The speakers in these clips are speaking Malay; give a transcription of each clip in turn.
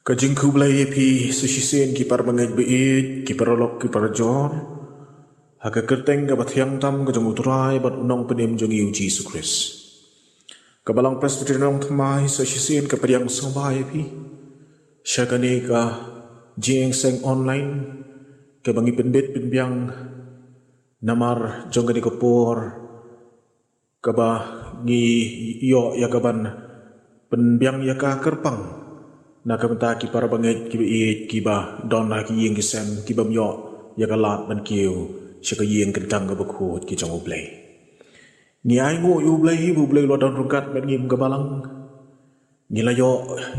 Kajing kublai pi sesisen ki par bangai beit ki parolok ki parajor haka kerteng ka bathyang tam ka jong utrai bat unong penim jong iu Jesus Christ kabalang presbyterian thamai sesisen ka pariang sambai pi syakane ka jeng seng online ka bangi penbet penbiang namar jong ka dikopor ka ba ngi yo yakaban penbiang yaka kerpang na kabenta ki para banget ki beet ki ba don ha ki yeng ki sem ki bam yo ya ka lat ban kiu sha ka yeng kentang ka bakhut ki jong ublei ni ai ngo yu blei bu blei lo don rukat ban ngim ka balang ni la yo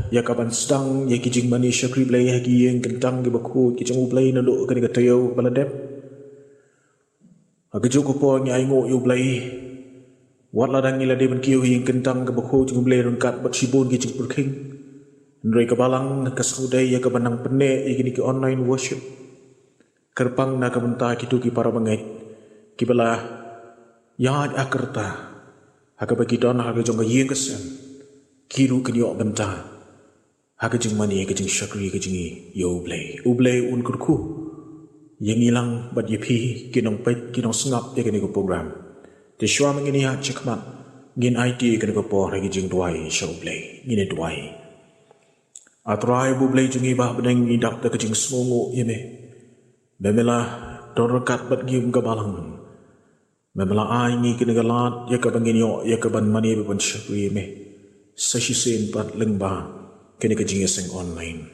ya ka ban sedang ya ki jing mani sha kri blei ha ki yeng kentang ki bakhut ki jong ublei na lo ka ni ka tayo baladep ha ki jong ko po ni ai ngo yu blei wat la dang ni la de ban kiu yeng kentang ka bakhut jong ublei rukat bat sibun ki jing perking Nrei kabalang kasaudai ya kabanang pene igini ki online worship. Kerpang na kabenta kitu ki para banget. Kibala yad akerta. Haka bagi don haka jong ka yeng kesem. Kiru kini ok benta. Haka jing mani ka jing syakri ka jing yo ublei. Ublei un kurku. Yang ilang bat yepi kinong pet kinong sengap ya kini ko program. Te syua mengini ha cekmat. Ngin IT kini ko por haki jing duai sya ublei. Ngini duai. Atrai bu blei jungi bah beneng idap da kejing semongo yeme. Memela don rekat bat gium ka balang. Memela ai ngi kene galat ya ka bangin yo ya ka ban mani ban syakri yeme. Sesisen pat lengba kene kejing seng online.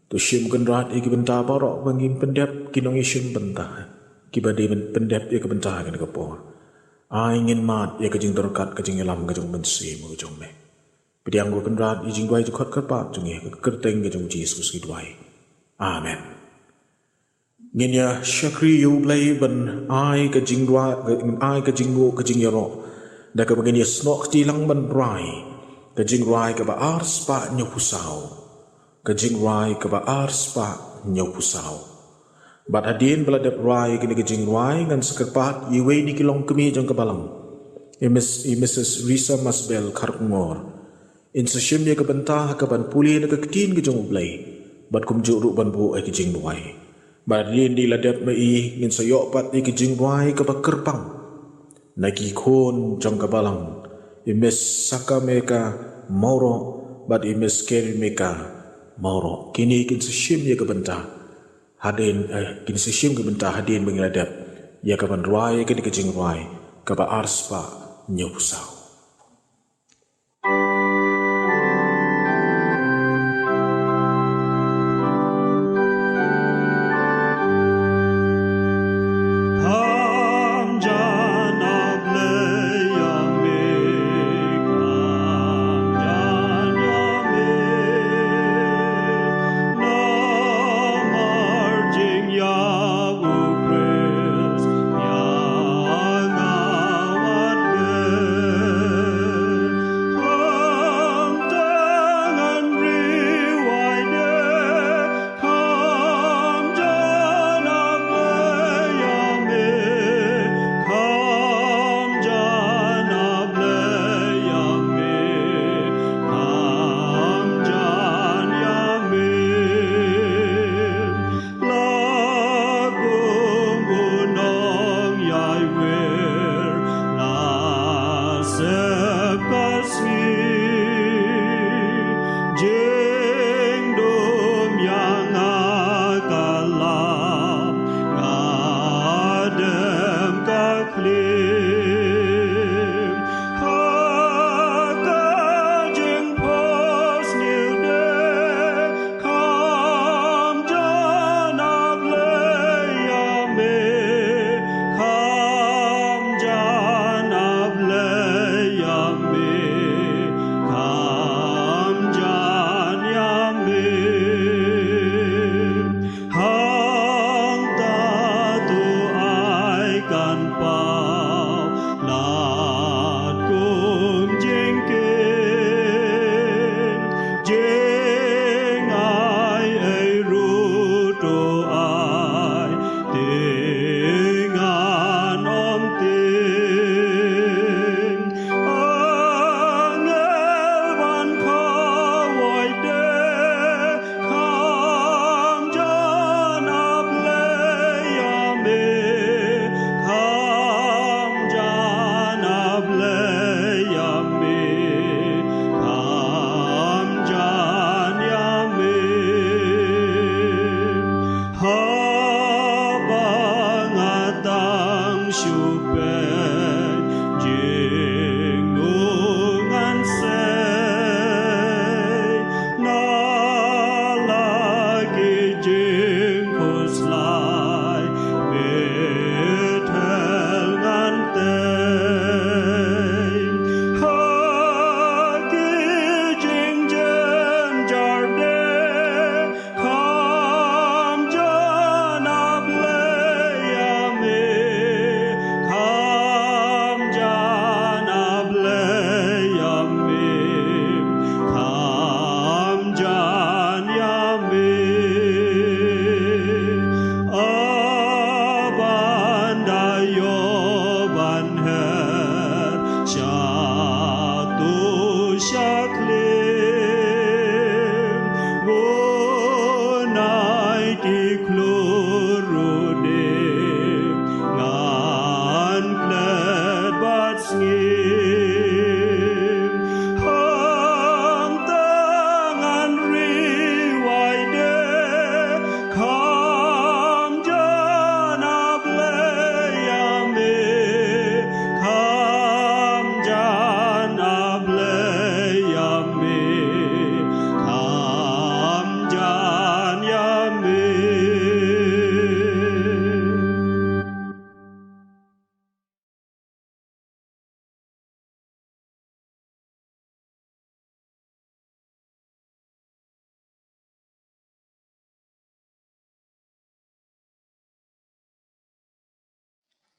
Tu syim genrat iki benta parok bangin pendep kinong isyum benta. Kibade pendep ya ka benta kene ka por. Ai ngin mat ya kejing rekat kejing elam kejing bensi mo kejong me. Pediang go kendrat ijing duai jukot kerpat jungi kerteng ke jung Jesus ki duai. Amen. Ngin ya syakri yu blai ban ai ke jing duai ai ke jing go ke jing yaro. Da ke bagin ya snok tilang ban rai. Ke jing rai ke ba ars pa nyopusau. Ke jing rai ke ba ars pa nyopusau. Bat hadin beladap rai kini ke jing rai ngan sekerpat yiwe ni kilong kemi jong kebalang. Mrs. Risa Masbel Karkungor. In seshim ya kabenta kaban puli na kakitin ke jong ublei bat kum juru ban bu ai ke jing duai bat rin di ladap mai ngin sayok pat ni ke jing duai ka kerpang nagi khon jong kabalang imes saka meka mauro bat imes keri meka mauro kini kin seshim ya kabenta hadin kini seshim kabenta hadin mengiladap ya kaban ruai ke jing ruai ka ba arspa nyopusau.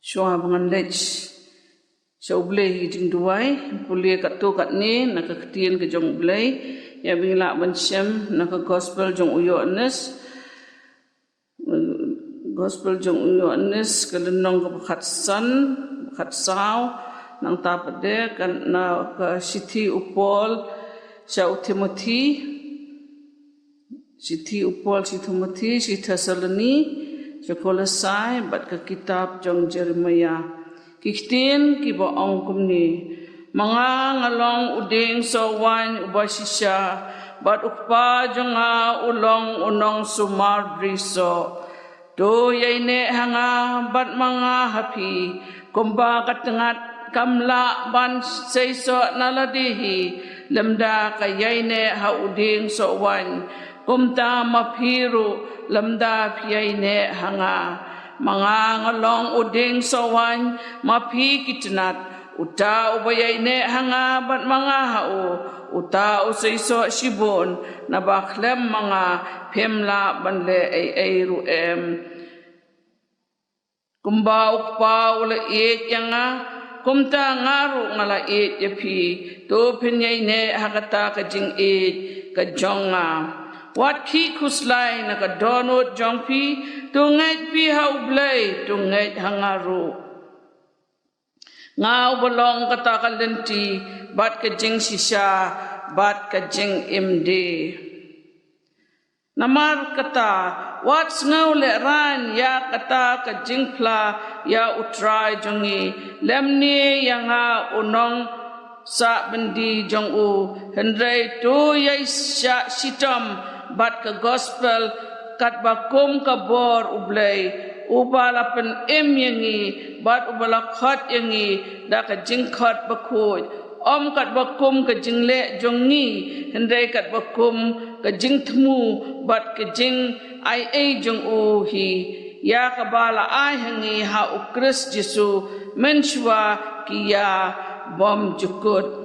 Shua bangan lech so blay jing duai pulia kat tu kat ni nak ketien ke jong blay ya bingla bansem nak gospel jong uyones kelenong ke khat san khat sao nang tapade kan na ka City Upol Sya Timothy City Upol si Timothy si Thessaloni Kolosai bat ke kitab jong Jeremia kiktin ki ba ong kumni mga ngalong uding sawan ubasisya bat ukpa jonga ulong unong sumar briso do yaine hanga bat mga hapi kumba katengat kamla ban seiso naladihi lemda kayaine ha uding sawan kumta mapiru lamda piyaine hanga mga ngalong uding sawan mapi kitnat uta ubayaine hanga bat mga hao uta usaiso shibon nabaklem mga pemla banle ay ruem kumba ukpa ula iet yanga kumta ngaru ngala iet yapi to penyaine hakata kajing iet kajonga wat ki kuslai na ka donut jongpi tungai pi hau blai tungai hangaru ngau bolong kata kalenti bat ka jing sisa bat ka jing imde namar kata wat ngau le ran ya kata ka jing pla ya utrai jongi lemni yanga unong sa bendi jong u hendrai tu yai sya sitam bat ke gospel kat bakum kabor ublay ubala pen yangi bat ubala khat yangi da ka jingkhat bakut om kat bakum ke jingle jongi hendai kat bakum ke jingthmu bat ke jing ai jong u hi ya kabala ai hangi ha ukris Jesu menshwa kiya bom jukut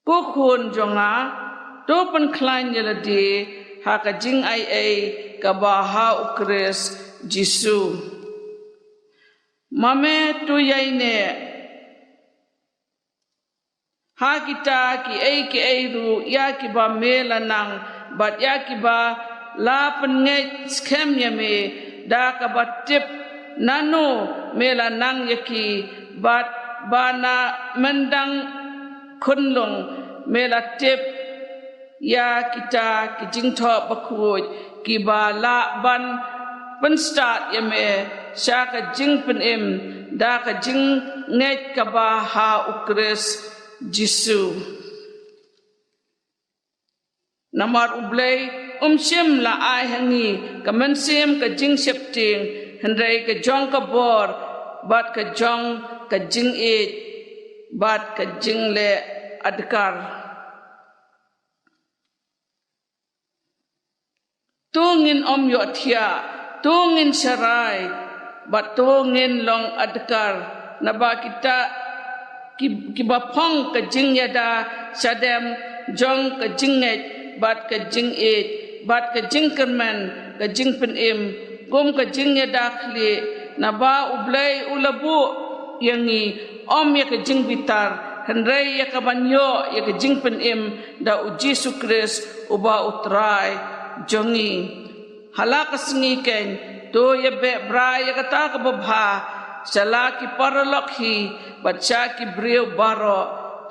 Kukun jonga to pen klan yeladi haka jing ai kabaha ukris Jesu mame tu yaine ha kita ki ai ru ya ki ba melanang bat ya ki ba la penge skem yame da ka batip nano melanang yaki bat bana mendang kunlong melatip ya kita kijingtho bakhuj kibala ban penstat yame syaka jing penim da ka jing nget kaba ha ukris Jesu namar ublay sim la ai hangi kamansim ka jing septing hendrai ka jong ka bor bat ka jong ka jing it bat ka jing le adkar tungin yo thia tungin sarai bat tungin long adkar naba kita kibapong ka jing yada sadem jong ka jinget bat ka jing it bat ka jing kerman ka jing penim gum ka jing yada khli naba ublay ulabu yangi ya ka jing bitar hendrai ya kabanyo ya ke jing penim da uji sukris uba utrai jongi halakas ngiken to ya be bra ya kata ka babha salaki paralakhi bacha ki brio baro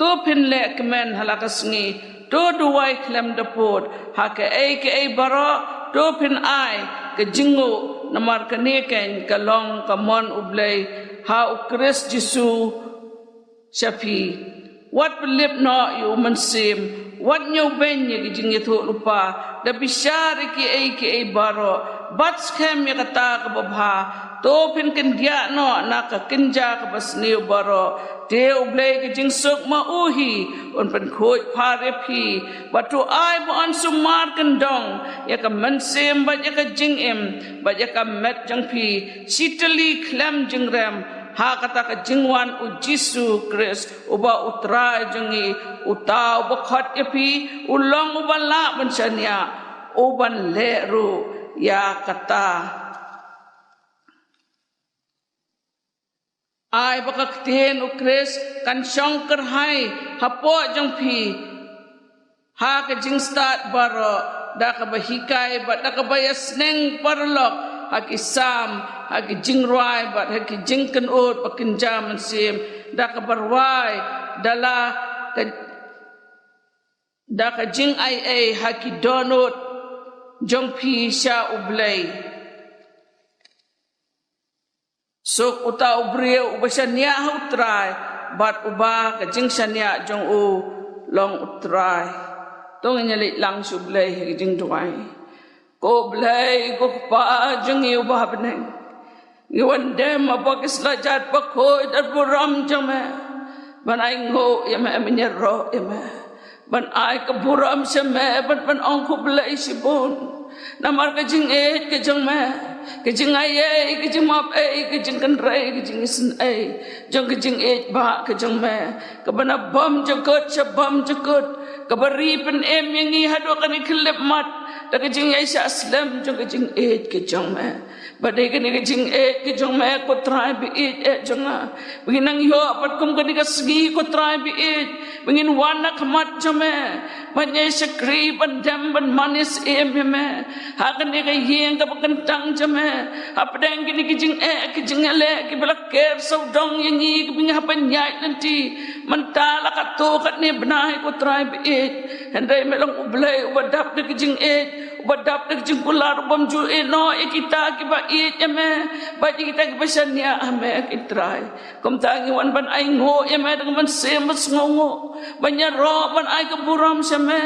to pinle kemen halakas ngi to duwai klem dapot ha ke ai baro to pin ai ke jingu namar kaneken kalong kamon ublay ha ukris Jesu Shafi wat pelip no yu mansim wat nyu ben ye jing ye tho lupa da bishar ki ai baro bat scam ye kata ka babha to pin ken dia no na ka kinja ka basni baro te ublay ke jing suk ma uhi on pen khoi phare phi batu ai bo an sumar kendong ya ka mansim ba ya ka jing em ba ya ka met jang phi sitali khlam jing ram ha kata ka jingwan u Jesu Christ uba utra jengi uta uba khat yapi ulong ubala mansanya uban leru ya kata ai bakakten ukres kan shongker hai hapo jong phi ha ke jing start baro da ka bahikai ba da ka bayasneng parlok ha ki sam ha ki jing roi ba ha ki jing kan ot pakin jam sim da ka barwai dala ka da ka jing ai ha ki donot jong phi sha ublay sok uta ubrio ubasanya utrai bat uba ka jing sanya jong u long utrai tong nyali lang sublay ki jing tuai ko blay ko pa jing yu ba beneng yuan dem apa kislajat pa ko dat buram jame ban ai ngo yame menyero yame ban ai ka buram shame ban ong ko blay sibon namar ka jing ke jong me ke jing ai ke jing map ke jing kan rai ke jing sin ai jong ke jing ba ke jong me ka bana bam jokot shabam jokot ka bari pen em yang i hado kan klep mat da ke jing ai sha aslam jong ke jing ke jong me badai ke ke jing ke jong me ko trai bi jong begin nang yo apat kum ke segi ko trai bi begin wana khamat jong me banye sakri ban dam ban manis em me hakan ke yeng ka bakantang jong me apdang kini kijing ke jingale ki belaker saudong yang i ki binga panyai nanti mentala kato kat ni benai ko trai bi hendai melong ublai ubadap de kijing ubadap de kijing kular bom ju no kita ki ba eme ba kita ki basanya ame ki trai kom tangi wan ban ai ngo eme dengan ban semes ngongo banya ro ban ai ke buram seme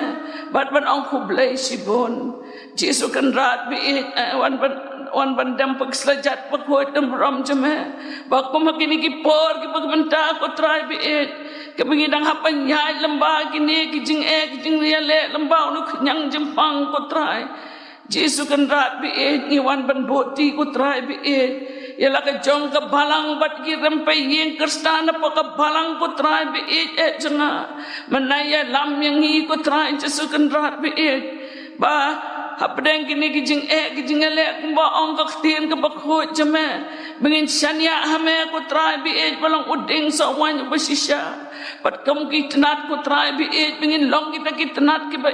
bat ban ong kublai sibon Jesu kan rat bi wan ban dam pagslajat pakhot dam ram jame bakom hakini ki por ki pagmenta ko try bi ke bingidang hapan nyai lamba kini ki jing riale lamba nu nyang jempang ko try Jesu kan rat bi ni wan ban boti ko try bi yala ka jong ka balang bat ki rempai yeng kristana pa ka balang ko try bi janga manaya lam yang hi ko try Jesu kan rat bi ba hapdeng kini kijing ele kumba ong ka khtin ka bakho jame bengin shania hame ko try bi balang uding so wan basisha pat kam ki tnat ko try bi bengin long kita ki tnat ki ba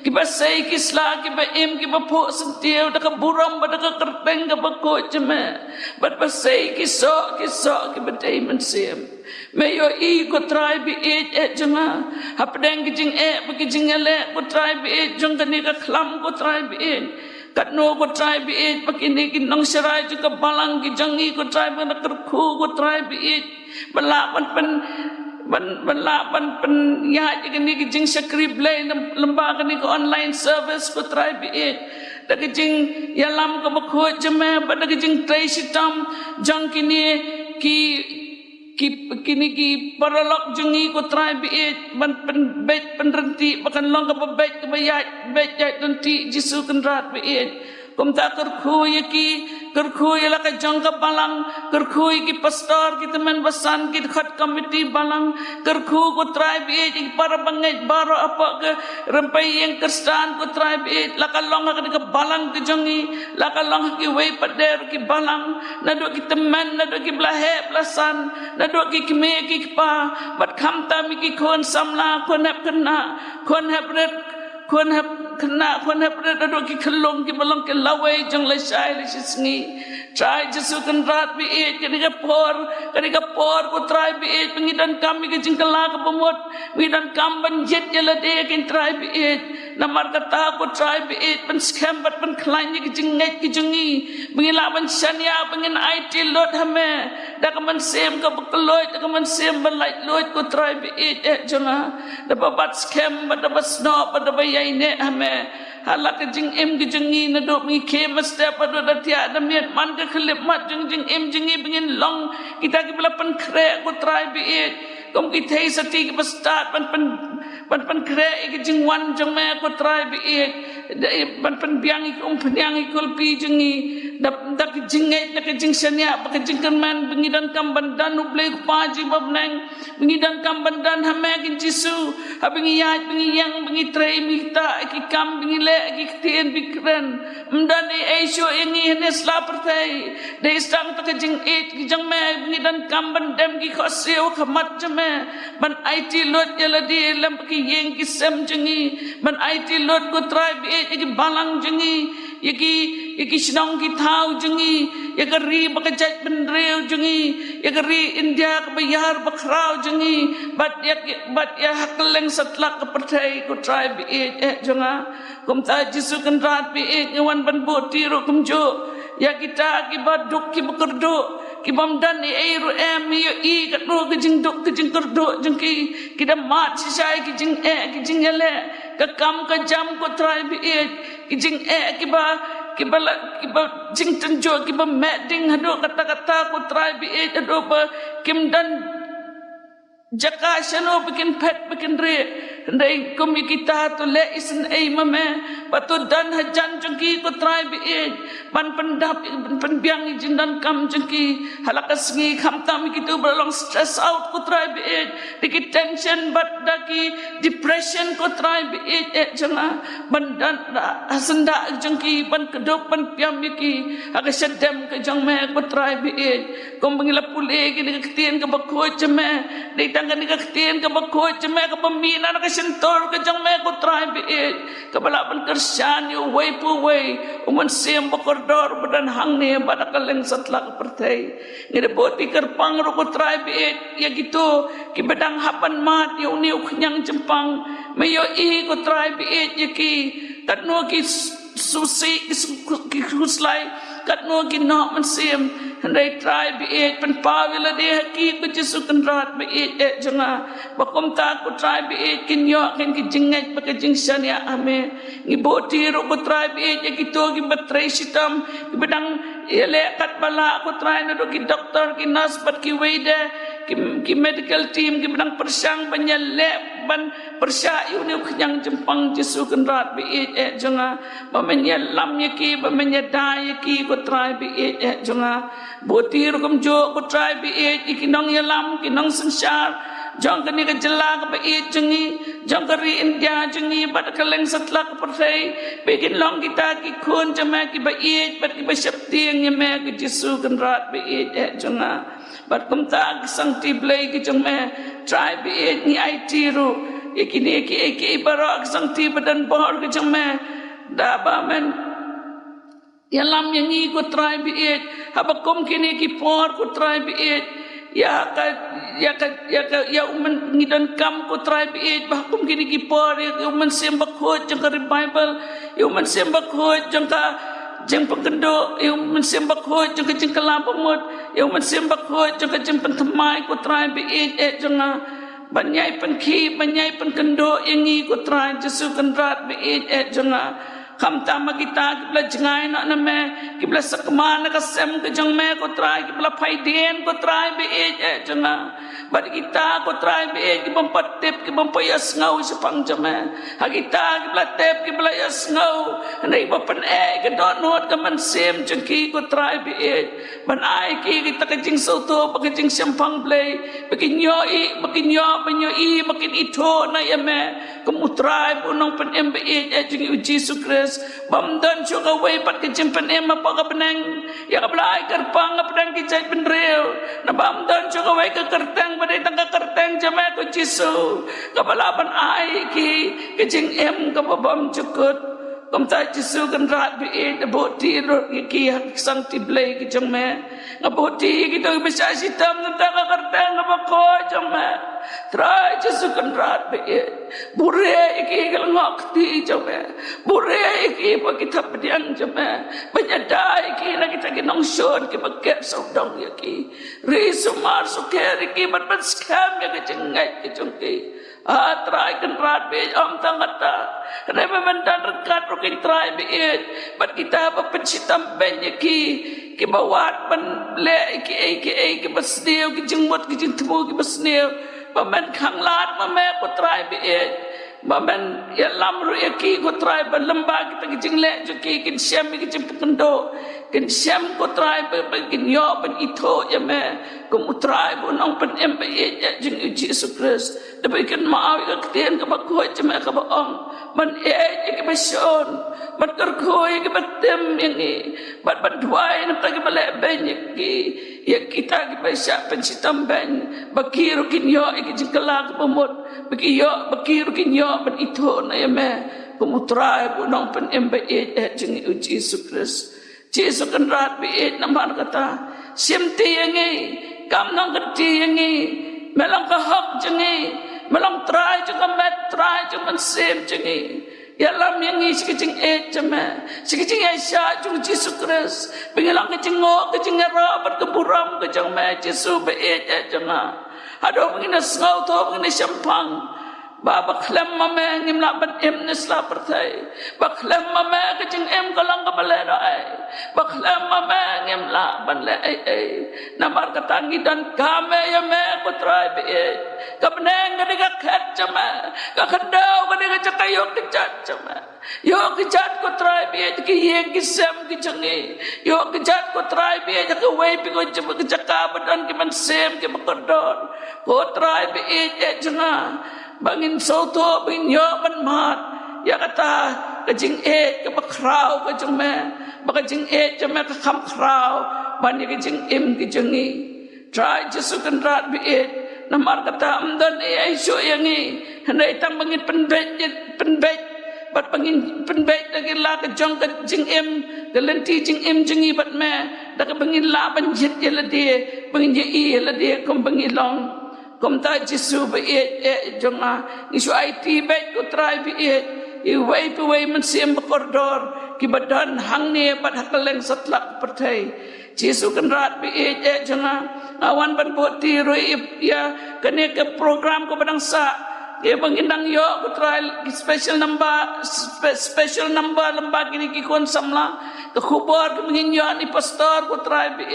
ki ba sei ki sla ki ba ki ba pho sentio da ka buram ba da ka kerpeng ka bakho jame bat ba sei ki so ki ba diamond sim Mayo ko try bi janga hapdeng kijing kijing ele ko try bi jong kani ka khlam ko try bi katno ko try bi pakini ki nong serai juga balang ki jangi ko try bi na kerku ko try bi balapan pen ya kini kijing sakri blay lemba kani ko online service ko try bi da kijing yalam ko bakho jame ba da kijing tray sitam jang kini kini ki paralok jungi ko try bi ban bet penrenti bakan long ka bet ka bayat bet nanti Jesu kan rat bi kom ta kerkhu yala ka jang ka balang kerkhu ki pastor ki teman basan ki khat committee balang kerkhu ko try bi ki para bangai baro apa ke rempai yang kristan ko try bi la ka long ka balang ki jangi la ka long ki wei pader ki balang na do ki teman na do ki blahe blasan na do ki me ki pa bat kham ta mi ki kon samla kon hap kena pada dok ki kelong ki balong ke lawai jang le sai le singi try Jesu kan rat bi kani ka por ko try bi pengidan kami ke jingkala ka pemot pengidan kam ban jet jela de kin try bi namar kata ko try bi pen scam bat pen klain ki jinget ki jingi pengila ban sania pengin IT lot hame da ka man sem ka bekeloi da ka man sem ban light lot ko try bi janga da bat scam bat da snob bat da yaine hame halak jing ki jingi na do mi ke masta pa do da tia da miet man ka khlip mat jing jingi bengin long kita ki bela pen kre ko try bi kom ki thei sati ki start pan kre ki jing wan jang me ko try bi pan biang ki penyang ki kul pi jingi da ki jingai da ki jing sania ba ki jing kerman bengi dan kam bandan ublei paji babnang bengi dan kam bandan hamagin jisu habingi ya bengi yang bengi trei mita ki kam bengi le ki tien bikren mdan e aisho ingi nes la pertai de stang ta ki jing ki jang me bengi dan kam bandam ki khoseu khamat jame ban it lot yala di lam ki yeng ki sem jingi ban it lot ko trai bi ki balang jingi yaki sinong ki thau jungi yakari bakajat benreu jungi yakari India ke bayar bakrau jungi bat ya hakleng satlak ke pertai ku try bi junga kum ta jisu kan rat bi nyawan ban boti ro kum jo ya kita ki baduk ki bekerdo ki bamdan e ro em yo i kat ro ke jing duk ke jing kerdo jengki kita mat sisai ki jing ele ke kam ke jam ku try bi ki jing kiba jing tenjo kiba medding hado kata-kata ku try bi hado ba kim dan jaka shano bikin pet bikin re ndai kumi kita to le isin ai mame patu dan hajan jengki ku try bi ban pendap penbiang jindan kam jengki halakas ngi khamtam kitu belong stress out ku try bi dikit tension but daki depression ku try bi janga bandan hasanda jengki ban kedok ban piam yaki aga sedem ke jang me ku try bi kom bangila pule gi ketien ke bakho jeme dei tangga ni ketien ke bakho jeme ke pemina ke sentor ke jang me ku try bi ke balaban kersan you way pu way uman sem bakordor badan hang ne badakaleng satla pertai ngire boti kerpang ro ku try bi ya gitu ki bedang hapan mat yo ni uknyang jempang me yo I ku try bi yaki katno ki susi ki kuslai katno ki no man sem handai try bi pen pawila de haki ku jisu kan rat bi janga bakom ta ku try bi kin yo kin ki jingai pa ki jingsan ya ame ngi boti ro ku try bi gitu ki batrai sitam ki bedang ele kat bala ku try na do ki doktor ki nurse pat ki weide ki medical team ki bedang persang banyale ban persya uni yang jempang jisu kan rat bi janga bamenya lam yaki bamenya dai yaki ku try bi janga boti rukum jo ku try bi ikinong yalam kinong sansar jong kani ka jela ka ba jengi jong kari India jengi bat kaleng satla ka persai begin long kita ki khun jama ki ba bat ki ba shakti yang me ki jisu kan rat bi jonga bat kum ta sang ti blai ki jong me try bi ni IT ru ikini ki barak sang ti badan bor ki jong me da ba men yalam yang i ku try bi habakom kini ki por ku try bi ya uman ngidan kam ku try bi bahakom kini ki por ya uman sembak hot jang ka Bible ya uman sembak hot jang ka jang pagendo ya uman sembak hot jang ka jang kalapamot ya uman sembak hot jang ka jang pentemai ku try bi jang banyai penki banyai penkendo yang i ku try Jesu kan rat bi jang kam tama kita kibla jengai nak name kibla sakmana kasem ke jang me ko try kibla phaiden ko try be janga bad kita ko try be kibam patep kibam payas ngau sepang jame ha kita kibla tep kibla yas ngau nei bapan ke dot not ka man sem jengki ko try be ban ai ki kita ke jing soto ba ke jing sempang blai bakin yo bakin ito na yame kumutray punong pen mbe jing Jesus Christ bamdan juga way pat kejimpan ema pa benang ya kablay karpang pedang kijay benreo na bamdan juga way ke kertang badai tangga kertang jama ko Jisu kabalaban ai ki kejing em kababam cukut kumta Jisu kan rat bi boti ro ki sang tiblay ki jame ngaboti kita bisa sitam tangga kertang ngabako jame try Jisu kan rat bi bure ki galngok ti jame bure ki pa kita pediang jame banyadai ki na kita ginong shon ki bagket saudang ya ki risumar sukeri ki ban scam ya ki jengai ki jongki try kan rat bi tangata kana memendan rekat ro ki try bi bat kita pa pencitam banya ki bawat ban le ki basneu ki jengmot ki jengtemu ki basneu bamen khanglat mame ko try bi bamen ya lamru ki ko try ba lamba kita ki jingle jo ki kin syam ki jim pendo kin siam ko trai kin yo ben ito ya me kum utrai bu nong pen embe ya jing Jesus Christ da kin maawi ka tien ka bakho chme ka ba ong man ke basion man kar khoi ke batem ini bat duai na ka bale ben ki ya kita ke basa pen sitam ben bakiru kin yo ke jing kala ka bomot bakiru kin yo ben ito na ya me kum utrai bu nong pen embe ya jing Jesus Christ Jesus kan rat bi nampan kata simti yangi kam nang keti yangi melang kahak jengi melang try juga met try juga sim jengi ya lam yangi sikijing jema sikijing Aisyah jung Jesus Christ pengelang kejengok kejengera berkeburam kejeng me Jesus be jenga ado pengina ngau to pengina sampang ba bakhlam mame ngimla ban emnes la pertai bakhlam mame kejing kalang ka balera ai bakhlam mame ngimla ban le ai namar katangi dan kame ya me putrai be ka beneng ka diga khat chama ka khandau ka diga chakayo kechat chama yo kechat ko trai be ki yeng ki sem ki changi yo kechat ko trai be ka wei pi ko chaka badan ki man sem ki bakadon ko trai be janga bangin soto bangin yo ban mat ya kata kejing ke bakrau kejing me bakajing jeme ka kham krau ban kejing kejengi try jesu kan rat bi namar kata amdan ai so yangi handai tang bangin penbet bat bangin penbet lagi la kejong kejing galenti jing jengi bat me dak bangin la ban jit ya la dia bangin je la dia kom bangin long kom ta Jesu be jonga isu IT bet ko try be i wei pe wei man sim koridor ki badan hang ne bat hakaleng satlak pertai Jesu kan rat be jonga awan ban boti roi ya kene ke program ko badang sa ye bangindang yo ko try special number lamba kini ki kon samla ke khubar ke mengin yo ni pastor ko try be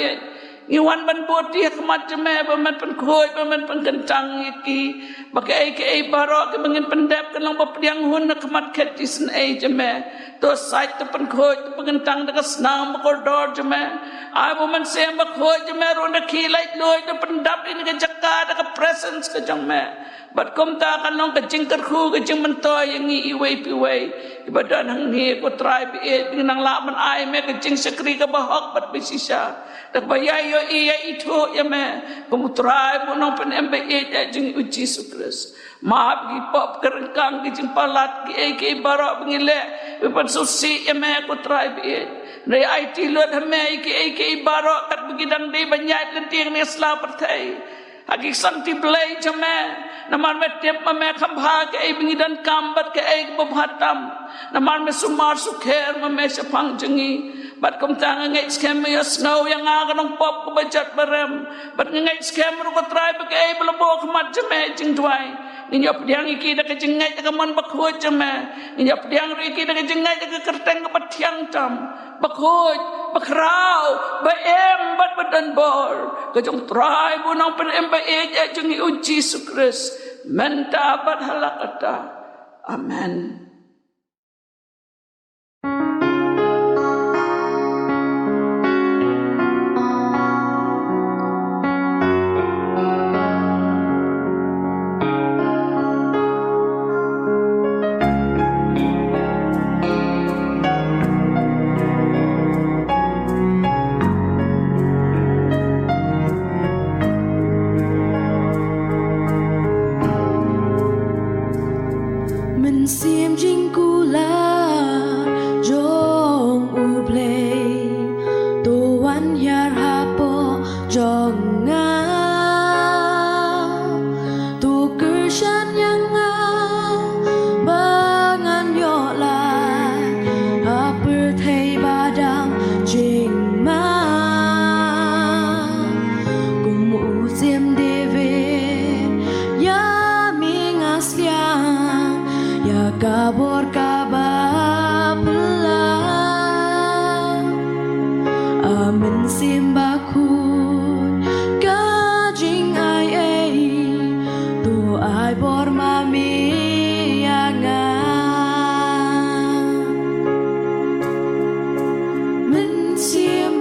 Iwan ban boti kemat jeme baman pen khoi baman pen kentang iki bakai ke barok ke bangin pendap kan lang bapriang hun kemat ketisen jeme to sait te pen khoi te pengentang de snam koridor jeme ai baman sem khoi jeme ronda khilai loi te pendap ini ke jakka de presence ke jeme bat kom ta kan long ke jingker khu ke jing mentoy yang i wei pi wei ibadan hang ni ko try bi nang la man ai me ke jing sekri ke bahok bat bisisa tak bayai yo iya itu ya me komutrai mo nang pen embe jing Jesus Christ maaf gi pop kerengkang gi jing palat gi barok bengile bepan susi ya me ko try bi nei IT lot hame gi barok kat begidang de banyai lenting ni sla pertai hagi santi play jame namar me tep me khambha ke bengidan kambat ke babhatam namar me sumar sukher me sepang jengi bat kom tang ngai scam yo snow yang aganong pop ko bajat barem bat ngai scam ru ko try ke belbo khmat jeme jing twai ni nyop diang iki da ke jengai ka man bakho jeme ni nyop diang ru iki da ke jengai ka kerteng ka bathiang tam bakho bakrau ba bat badan bor ke jong try bu nang pen embe jing Jesus Christ menta bat halakata amen. Sim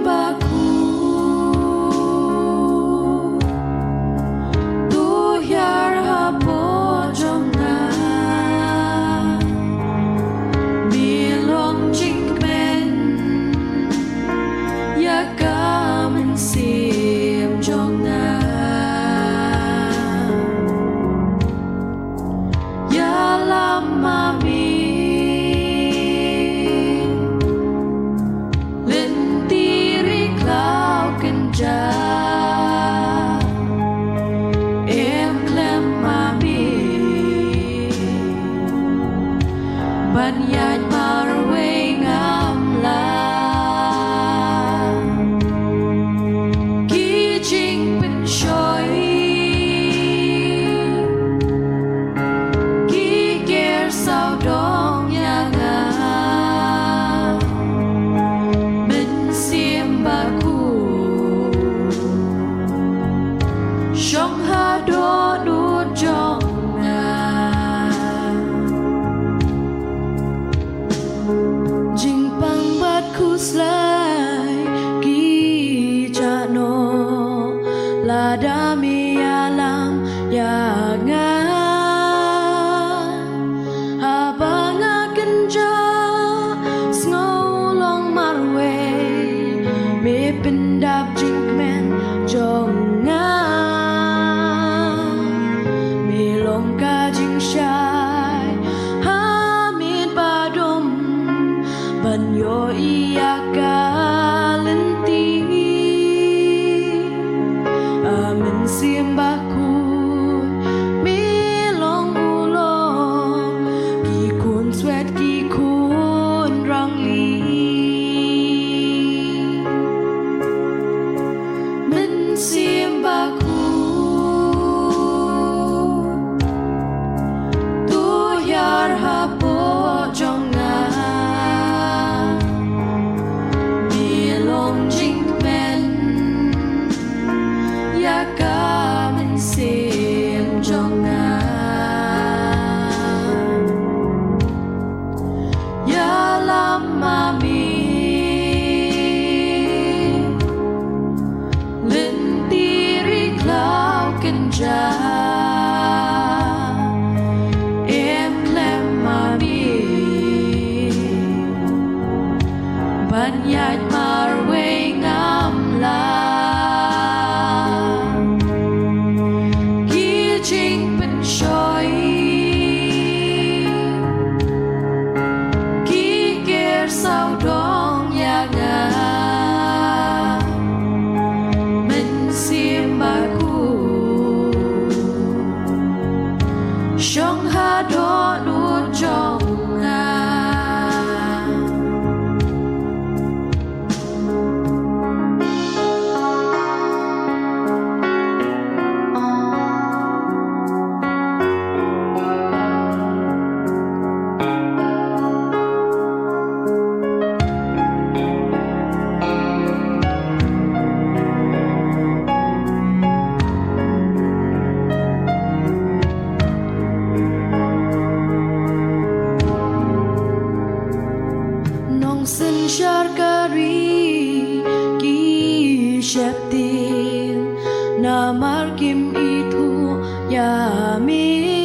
markim itu ya mi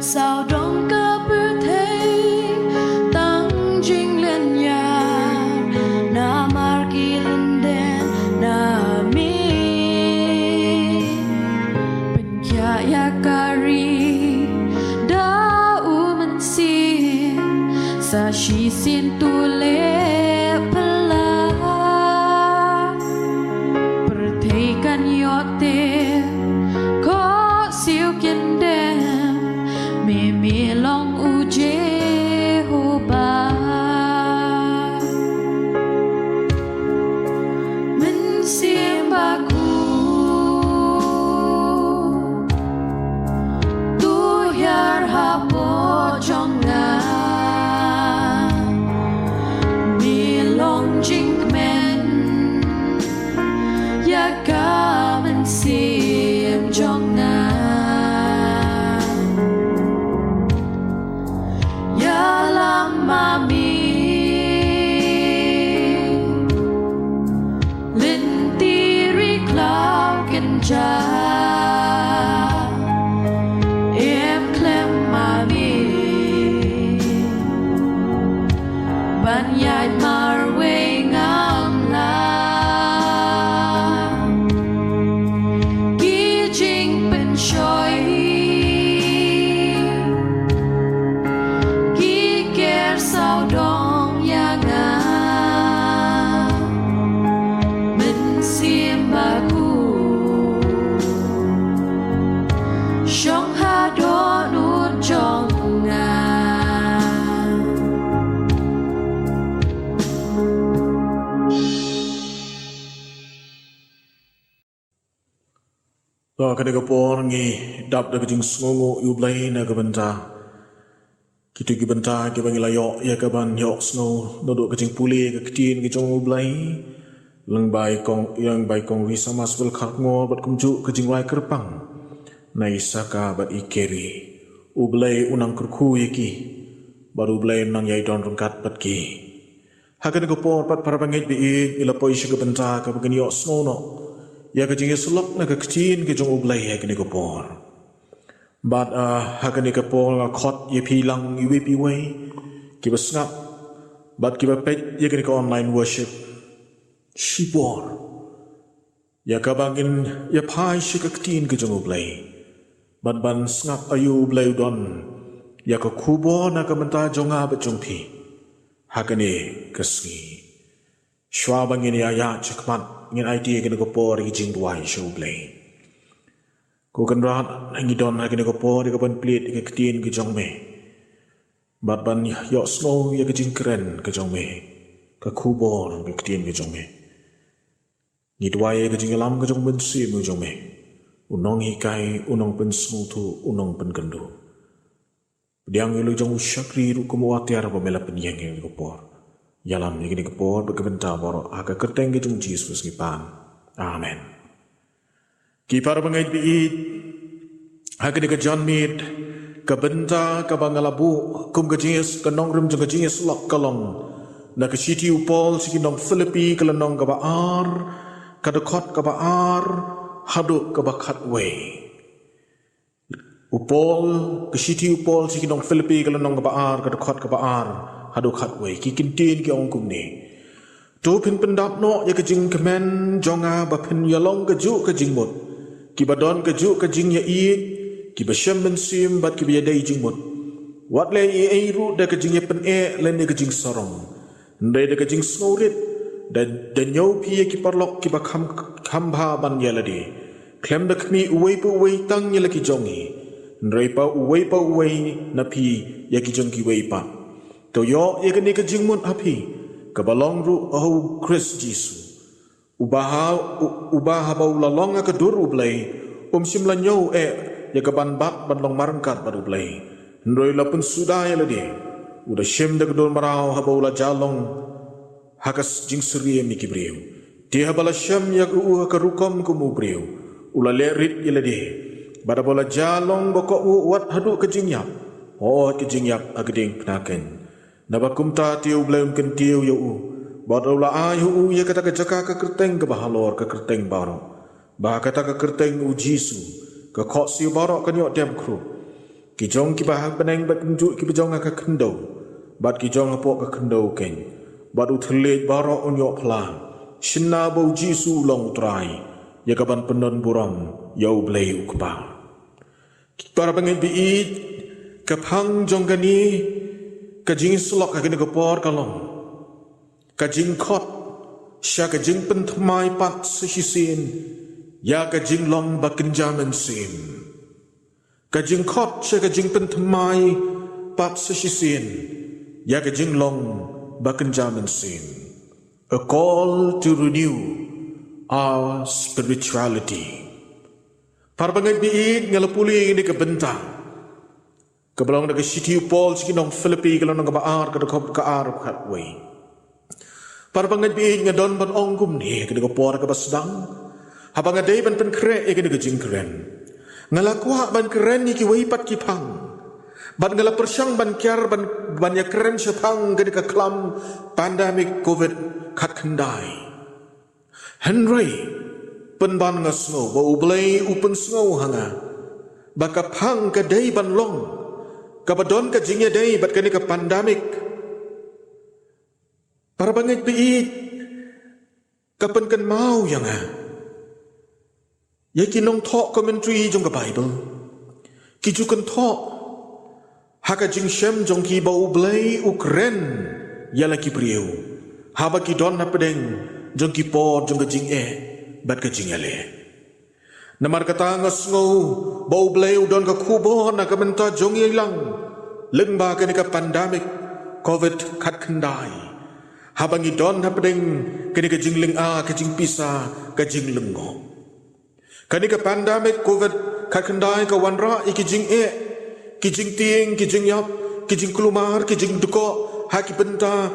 sao đông cơ bư thấy tăng jing lên ya na marki lên đen na mi bên kia ya kari da u men si sa shi sin tu le có siêu kiên đêm mê mê lòng u Jehovah mình xiêm ba cu tu yar ha po trong nga mê lòng jing men ya ka mình xiêm trong nga ya lang ma mi linh ti ri cloud can ja em klem ma mi ban yai mar we ngam la Joy, ki ker sao dong ya nga, mình xiêm ba cu, song ha do nút trong nga. Lo kada ka por ngi dap da kajing sngongo yu blai na ka banta. Kitu ki banta ki bangila yo ya ka ban yo snow no do kajing puli ka kitin ki jong blai. Lang bai kong wi sama sbel khak ngo bat kumju kajing wai kerpang. Na isaka bat ikeri. U blai unang kurku yaki. Baru blai nang yai don rungkat bat ki. Hakada ka por pat para bangit bi ila poi shi ka banta ka bagani yo snow no. Ya kajing selok na kakitin ke jong ublay ya kini kopor. But hakani kopor nga khot ye pilang iwi piway kiba snap but kiba pet ya kini ko online worship shibor. Ya kabangin ya pai shi kakitin ke jong ublay. But ban snap ayu ublay don ya ka kubo na kamanta jonga ba jong pi. Hakani kasngi. Shwa bangin ya chakmat ngin idea kena ko por ki jing duai show play ko kan rat ngi don ha kena ko por ki ban plate ki ktin ki jong me bat ban yo snow ya ki jing kren ki jong me ka khu bor ki ktin ki jong me ngi duai ki jing lam ki jong ben si mu jong me unong hi kai unong pen snu tu unong pen kandu diang lu jong shakri ru ko mo atiar ba mela pen yang ki ko por Yalam ni kini kepor berkebentar boro aga kerteng ki jung Jesus ki pan. Amen. Ki para bangait biit aga ni ka John Mead ka benta ka bangalabu kum ka Jesus ka nongrum jung ka Jesus lok kalong na ka city upol si kinong Philippi ka lanong ka baar ka dekot ka baar haduk ka bakat way. Upol ka city upol si kinong Philippi ka lanong ka baar ka dekot ka baar hadu khatway ki kintin ki ong kumni to pin pendap no ya kajing kemen jonga ba pin yalong ka ju ka jingmut ki badon ka ju ka jing ya i ki ba shem ben sim bat ki bi dai jingmut wat le i ai ru da ka jing ya pen e len ka jing sorong ndai da ka jing snorit da nyau pi ki parlok ki ba kham bha ban ya ladi klem da khmi uwei pu uwei tang ya la ki jongi ndai pa uwei na pi ya ki jong ki wei pa to yo ye kani ka jingmun api ka balong ru oh Chris Jesus ubaha ba ulalong ka dur ublay sim la nyo ya ka ban long marangkat ba ublay ndoi la pun sudaya la de uda shem da dur marao ha ba ula jalong hakas jing suri mi kibriu ti ha bala shem ya ku ka rukom ku mu briu ula le rit ila de bada bola jalong boko wat hadu ka jingyap ka jingyap agding pnaken Nabakumta tiu blem kentiu yu bot ula ayu ya kata ka jaka ka kerteng ka bahalor ka kerteng baro Bah kata ke kerteng u Jisu, ke kok siu barok ke nyok dem kru. Ki jong ki bah peneng bat kunjuk ki bejong ke kendau. Bat ki jong apok ke kendau keng. Bat u terlej barok u nyok pelan. Shina bau Jisu long utrai. Ya kaban penon buram, yau blei u kebal. Ki para pengen biit, ke pang jong gani, ke jing selok ke kini kepor kalong. Ke jing kot, sya ke jing pentemai pat sesisin. Ya ka jing long ba kenjaman sim. Ka jing kot sya ka jing pentemai pat sesisin. Ya ka jing long ba kenjaman sim. A call to renew our spirituality. Parbangai biit ngalapuli ini ke bentang. Kebelang nak City Paul sikinong Filipi kalau nak baar ke dekop ke Arab katway. Parbangai biit ngadon ban ongkum ni ke dekop por ke basdang. Habang ada ban penkre ke dekop jing keren. Ngalakwa ban keren ni ki weipat ki pang. Ban ngala persyang ban kiar ban ya keren syapang ke dekop klam pandemik COVID kat kendai. Henry penban ngasno bau blai upen snow hanga. Baka pang ke dai ban long. Kabadon ka jingya dai bat kani ka pandemik. Para bangit biit kapan kan mau yang ya kinong talk commentary jong ka Bible. Kijukan talk haka jing shem jong ki bau blai ukren ya laki priu. Haba ki don na pedeng jong ki por jong ka jing bat ka jing ale. Namar kata ngasngo bau blai udon ka kubo na ka menta jong ilang. Lengba kani ka pandemik COVID kat kendai. Habang idon na pedeng kani ka jing ling ka jing pisa ka jing lengo. Kani ka pandemik COVID kat kendai ka wanra ki jing ki jing ting ki jing yap ki jing kelumar ki jing duko ha ki benta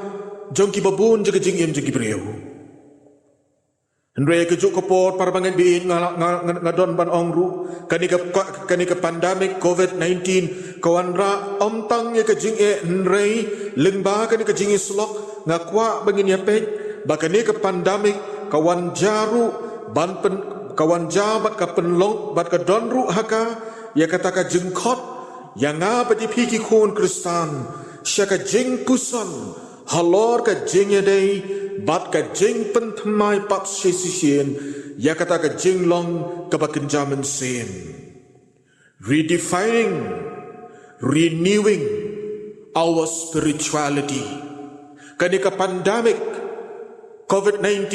jong ki babun jong ki jing jong ki breu. Henry ke juk kopor para bangan biin ngadon ban ongru kani ka pandemik COVID-19 kawanra omtang ye ke jing Henry lengba kani ka jing slok ngakwa bangin ya pej bakani ka pandemik kawan jaru ban pen kawan jabat ka penlong bat ka donru haka ya kata ka jengkot yang apa di piki kun Kristan syaka jing pusan halor ka jing ya dai bat ka jing pentemai pat sesisien ya kata ka jing long ka bakenjaman sen redefining renewing our spirituality kani ka pandemic COVID-19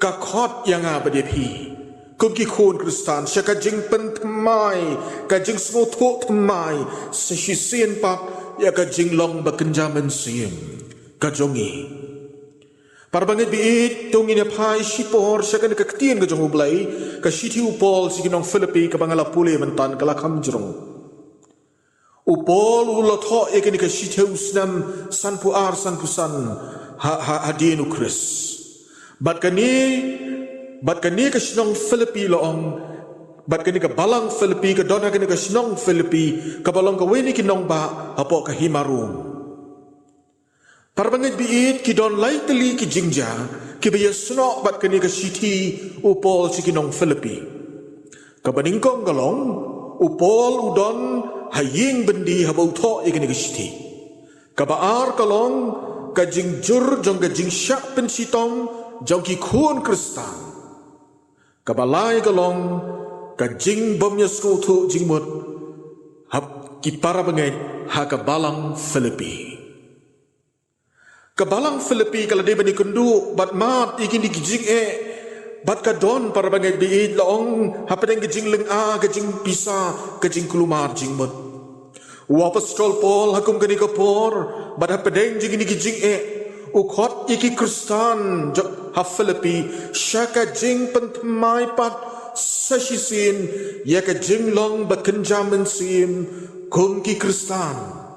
ka khot yang apa dia pi kumki khun Kristan syaka jing pentemai ka jing smoto temai sesisien pat ya ka jing long bakenjaman sen ka jongi Parbangit biit tung ina pai sipor syaka ka ketien ka jong ublai ka City Paul sikinong Filipi ka bangala pule mentan kala kamjrong Upol ulotho ekeni ka City usnam sanpu ar sanpu san hadinu Kris Bat kani ka sinong Filipi loong bat kani ka balang Filipi ka dona kani ka sinong Filipi ka balang ka weni kinong ba apo ka himarum Parbangit biit ki don laiteli ki jingja ki baya snok bat kani ka City upol si kinong Filipi ka baningkong galong upol udon haying bendi habau tho ikani ka City ka baar kalong ka jingjur jong ka jingsyak pensitong jong ki kun Kristan kabalai kalong ka jing bomnya skutu jingmut hab ki para bangit ha ka balang Filipi Kabalang Filipi kalau dia bani kundu bat mat ikin di kijing bat ka don para bangit biit laong hapadeng kijing leng kijing pisa kijing kulumar jingmut Apostol Paul hakum kani kapor bat hapadeng jing ni kijing ukot iki Kristan ha Filipi syaka jing pentemai pat sesisin ya ka jing long bakenjaman sim kum ki Kristan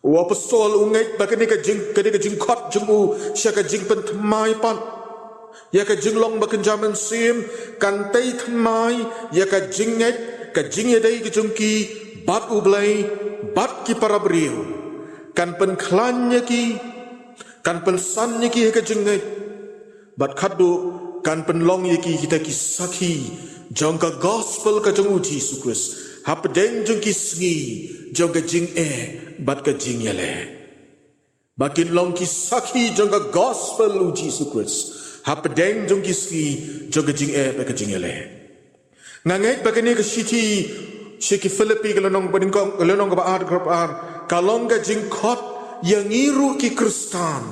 Apostol ungai bakani ka jing kot jengu syaka jing pentemai pat ya ka jing long bakenjaman sim kan tei temai ya ka jing yadai ki jungki bat ublai bat ki para beriu kan penklannya ki kan pensannya ki ka jing bat khadu kan penlong yaki kita kisaki jangka gospel ka jong uji Yesus Kristus hapdeng jong kisngi jangka jing bat ka jing yale bakin long kisaki jangka gospel uji Yesus Kristus hapdeng jong kisngi jangka jing bat ka jing yale ngangek bagani ka siti Shiki Filipi kalonong badingkong kalonong kabaar kalong ka jing kot yang iru ki Kristan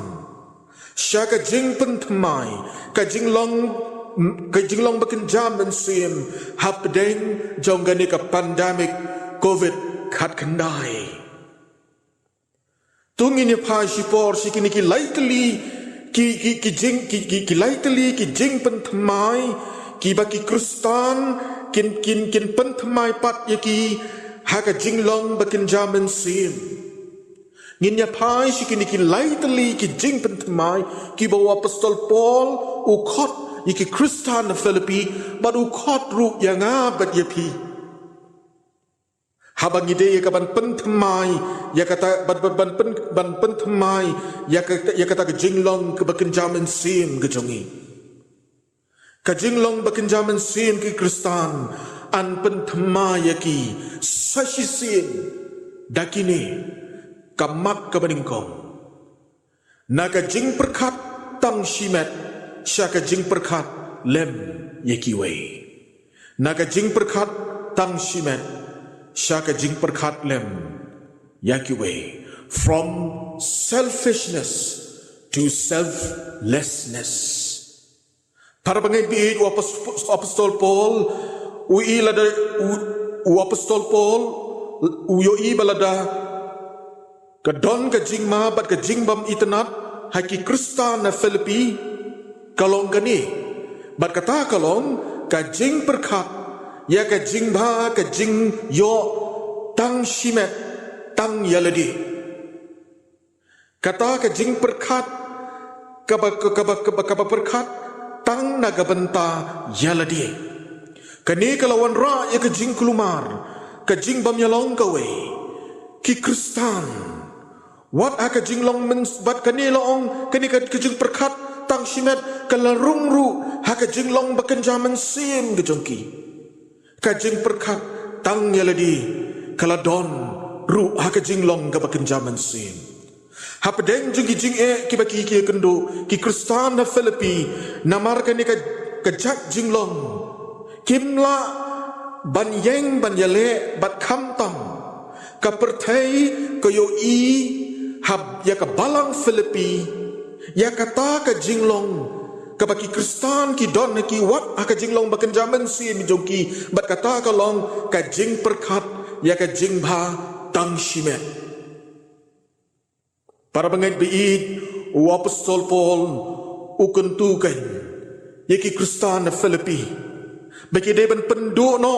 Sya ka jing pentemai ka jing long bakin jam dan sim hapdeng jong gani ka pandemic COVID kat kendai tungin ya pa sipor sikini ki likely ki likely ki jing pentemai ki baki Kristan kin pentemai pat yaki haka jinglong bakin jaman sim nginya pai sikini ki lightly ki jing pentemai ki bawa apostol Paul ukot yaki Kristan na Filipi bad ukot ru yang abad yapi habang ide ya ban pentemai ya kata ban pentemai ya kata ke jinglong ke bakin jaman sim gejongi Kajinglong bakin jaman sin ki Kristan an pentemaya ki sasisin dakini kamak kabaningkong naga jing perkat tang shimet syaka jing perkat lem yekiwei naga jing perkat tang shimet syaka jing perkat lem yakiwei from selfishness to selflessness Para pengibig u apostol Paul u ilada u apostol Paul u yo ibalada kadon ka jingma bat ka jingbam itanat haki Kristan na Filipi kalong gani bat kata kalong ka jing perkat ya ka jingba ka jing yo tang shimet tang yaladi kata ka jing perkat kaba perkat tang nagabenta yaladi kani kalawan ra ya kajing kelumar kajing bam yalong kawe ki Kristan wat akajing long mensbat kani long kani kajing perkat tang shimet kalarung ru hakajing long bakan jaman sim gejongki kajing perkat tang yaladi kaladon ru hakajing long gabakan jaman sim Hapdeng jungi jing ki baki ki kendo ki Kristan na Filipi namar kani ka jak jinglong kimla ban yeng ban yale bat kham tam ka perthai ko yo i hab ya ka balang Filipi ya kata ka jinglong ka baki Kristan ki don ki wat aka jinglong bakan jaman si mi jongki bat kata ka long ka jing perkat ya ka jing bha tang shimet Para pengait biid u apostol Paul u kentukan yaki Kristan na Filipi bagi deban penduk no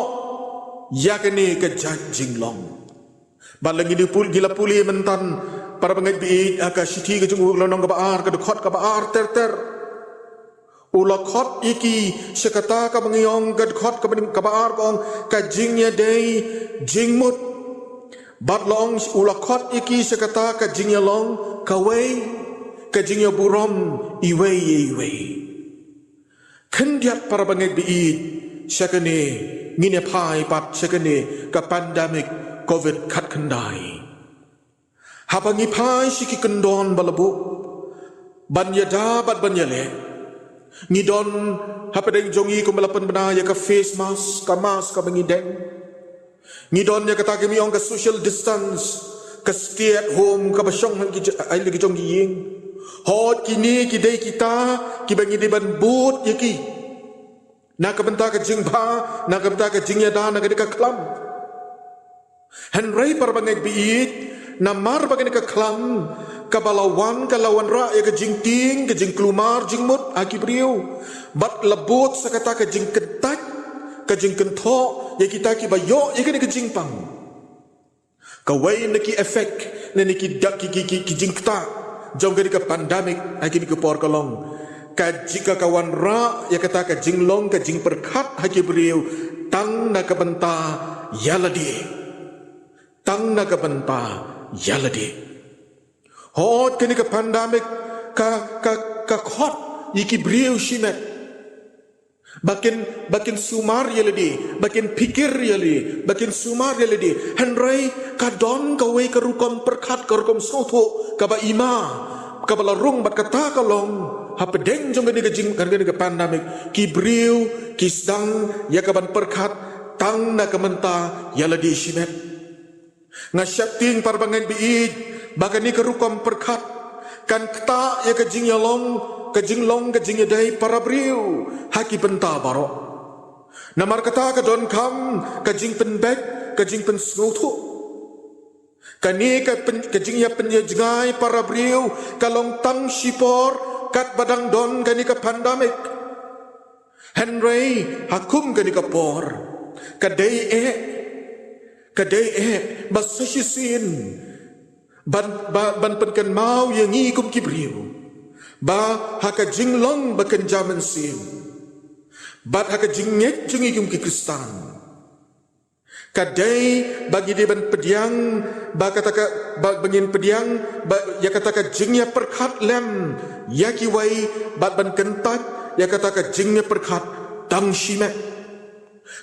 yakni ke jinglong balang ini pul gila puli mentan para pengait biid aka siti ke jung lonong ka baar ka dekot ka baar ter ula khot iki sekata ka mengiong ka dekot ka baar kong ka jingnya dei jingmut Bat long ula khot iki sekata ka jingya long kawai ka jingya burom iwei kendiat para bangai biid syakane ngine pai pat syakane ka pandemic COVID kat kendai habangi pai siki kendon balabu ban yada bat ban yale ngidon hapadeng jongi ko malapan benaya ka face mask ka mangideng Ngidon ya kata kami orang ke social distance, ke stay at home, ke basyong ay lagi jong giying. Hot kini kidai kita, kibangi di ban boot yaki. Nak benta ke jingba, nak benta ke jingyada, nak ke klam. Henry para bangai biit, namar bagai ke klam, kabalawan ra ya ke jingting, ke jing kelumar, jingmut, aki priu. Bat lebut sakata ke jing kentak. Kajing kentok ya kita ki bayo ya kena kajing pang kawai neki efek neki dak ki jing kta jong ke pandemic aki ni ke por kalong kajika kawan ra ya kata kajing long kajing perkat haki beriu tang na kabenta yaladi hot kini ke pandemic ka khot iki beriu shimet Bakin sumar ya ledi, bakin pikir ya ledi, bakin sumar ya ledi. Henry kadon kawe kerukom perkat kerukom soto kaba ima kaba larung bat kata kalong hapedeng jong gani gajing kan gani pandamik kibriu kisdang ya kaban perkat tang na kamenta ya ledi shimet ngasyating parbangan biid bagani kerukom perkat kan kata ya kajing yalong kajing long kajing yadai para briu haki penta barok namar kata kadon kam kajing penbek kajing pen snotu kani kajing ya penyajangai para briu kalong tang shipor kat badang don kani ka pandamik Henry hakum kani ka por kadai basashisin ban penkan mau yang ikum kibriu ba haka jinglong bakan jaman sim bat haka jingnet jungi kum ki kristan kadai bagi dia ban pediang ba kataka ba bangin pediang ba ya kataka jingnya perkat lem ya ki wai bat ban kentat ya kataka jingnya perkat tang shimet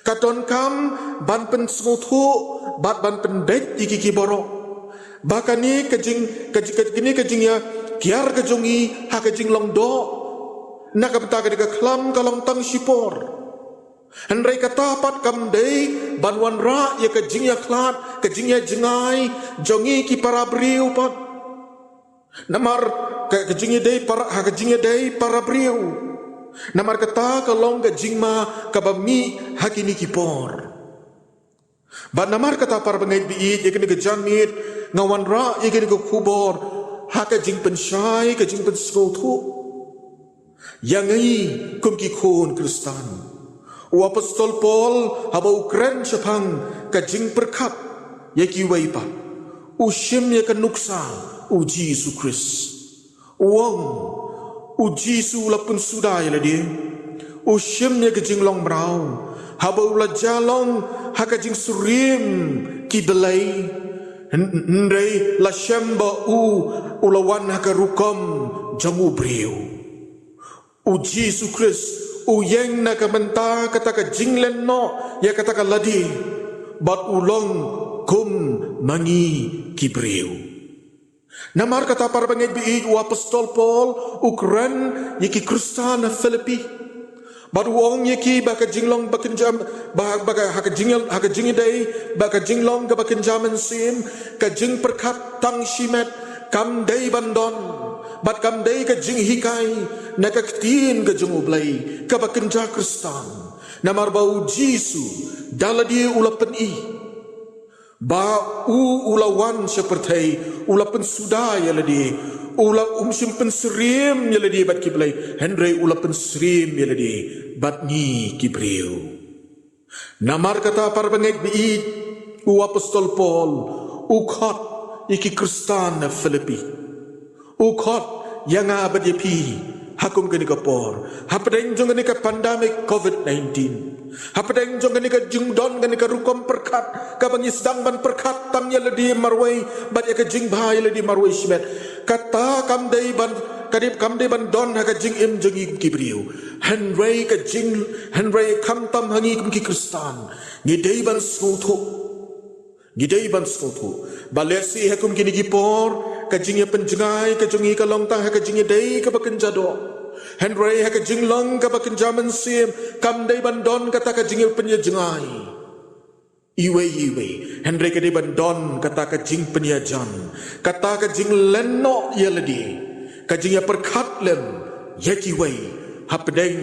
katon kam ban pen smutu bat ban pen bet iki ki borok bakani kajing ya kiar kajungi ha kajing long do nak kapta ka klam kalong tang sipor henry kata pat kam dei banwan ra ya kajing ya klat kajing ya jengai jongi ki para briu pat namar kajing ya dei para ha kajing ya dei para briu namar kata kalong kajing ma kabami hakini ki por ban namar kata para bengai bi ya kini kejanmit ngawan ra ya kini kubor haka jing pensyai ka jing penskotu yang ai kum ki khon kristan u apostol Paul haba ukren chapang ka jing perkat ya ki wai pa u shim ya ka nuksa u Jesu Christ wong u Jesu lapun sudai la dia u shim ya ka jing long brau haba ula jalong haka jing surim ki belai Ndai la shamba ulawan haka rukom jamu briu. U Jesu Christ u yang na kamenta kataka jinglen no ya kataka ladi bat ulong kum mangi kibriu. Namar kata para bangit biid u apostol Paul ukran yaki Kristan Filipi. Baru wong yaki baka jinglong bakin jam baka haka jingidai baka jinglong ka bakin jaman sim ka jing perkat tang shimet kam dai bandon bat kam dai ka jing hikai na ka ktin ka jing ublai ka bakin ja Kristan namar bau Jesu daladi ulapen i ba ulawan seperti ulapen sudai ladi ula simpen serim ya ladi bat kiblai Henry ula pen serim ya ladi bat ni kibriu namar kata para bangit biid u apostol Paul u khot iki Kristan Filipi u khot yang abad yapi hakum gani kapor hapadeng jong gani ka pandemic COVID-19 hapadeng jong gani ka jingdon gani ka rukom perkat ka bangis dang ban perkat tang ya ladi marwai bat ya ka jing bahai ladi marwai shimet kata kam dei ban kadip kam dei ban don ha ka jing im jengi kibriu Henry kam tam hangi kum ki Kristan ni dei ban soto balesi ha kum kini gipor ka jing ya penjengai ka jongi ka long tang ha ka jing dei ka baken jado Henry ha ka jing long ka baken jaman sim kam dei ban don kata ka jing penjengai iwe Henry ka dei ban don kata ka jing penyajan kata ka jing lenno ya ladi ka jing ya perkat lem ya ki wei hapdeng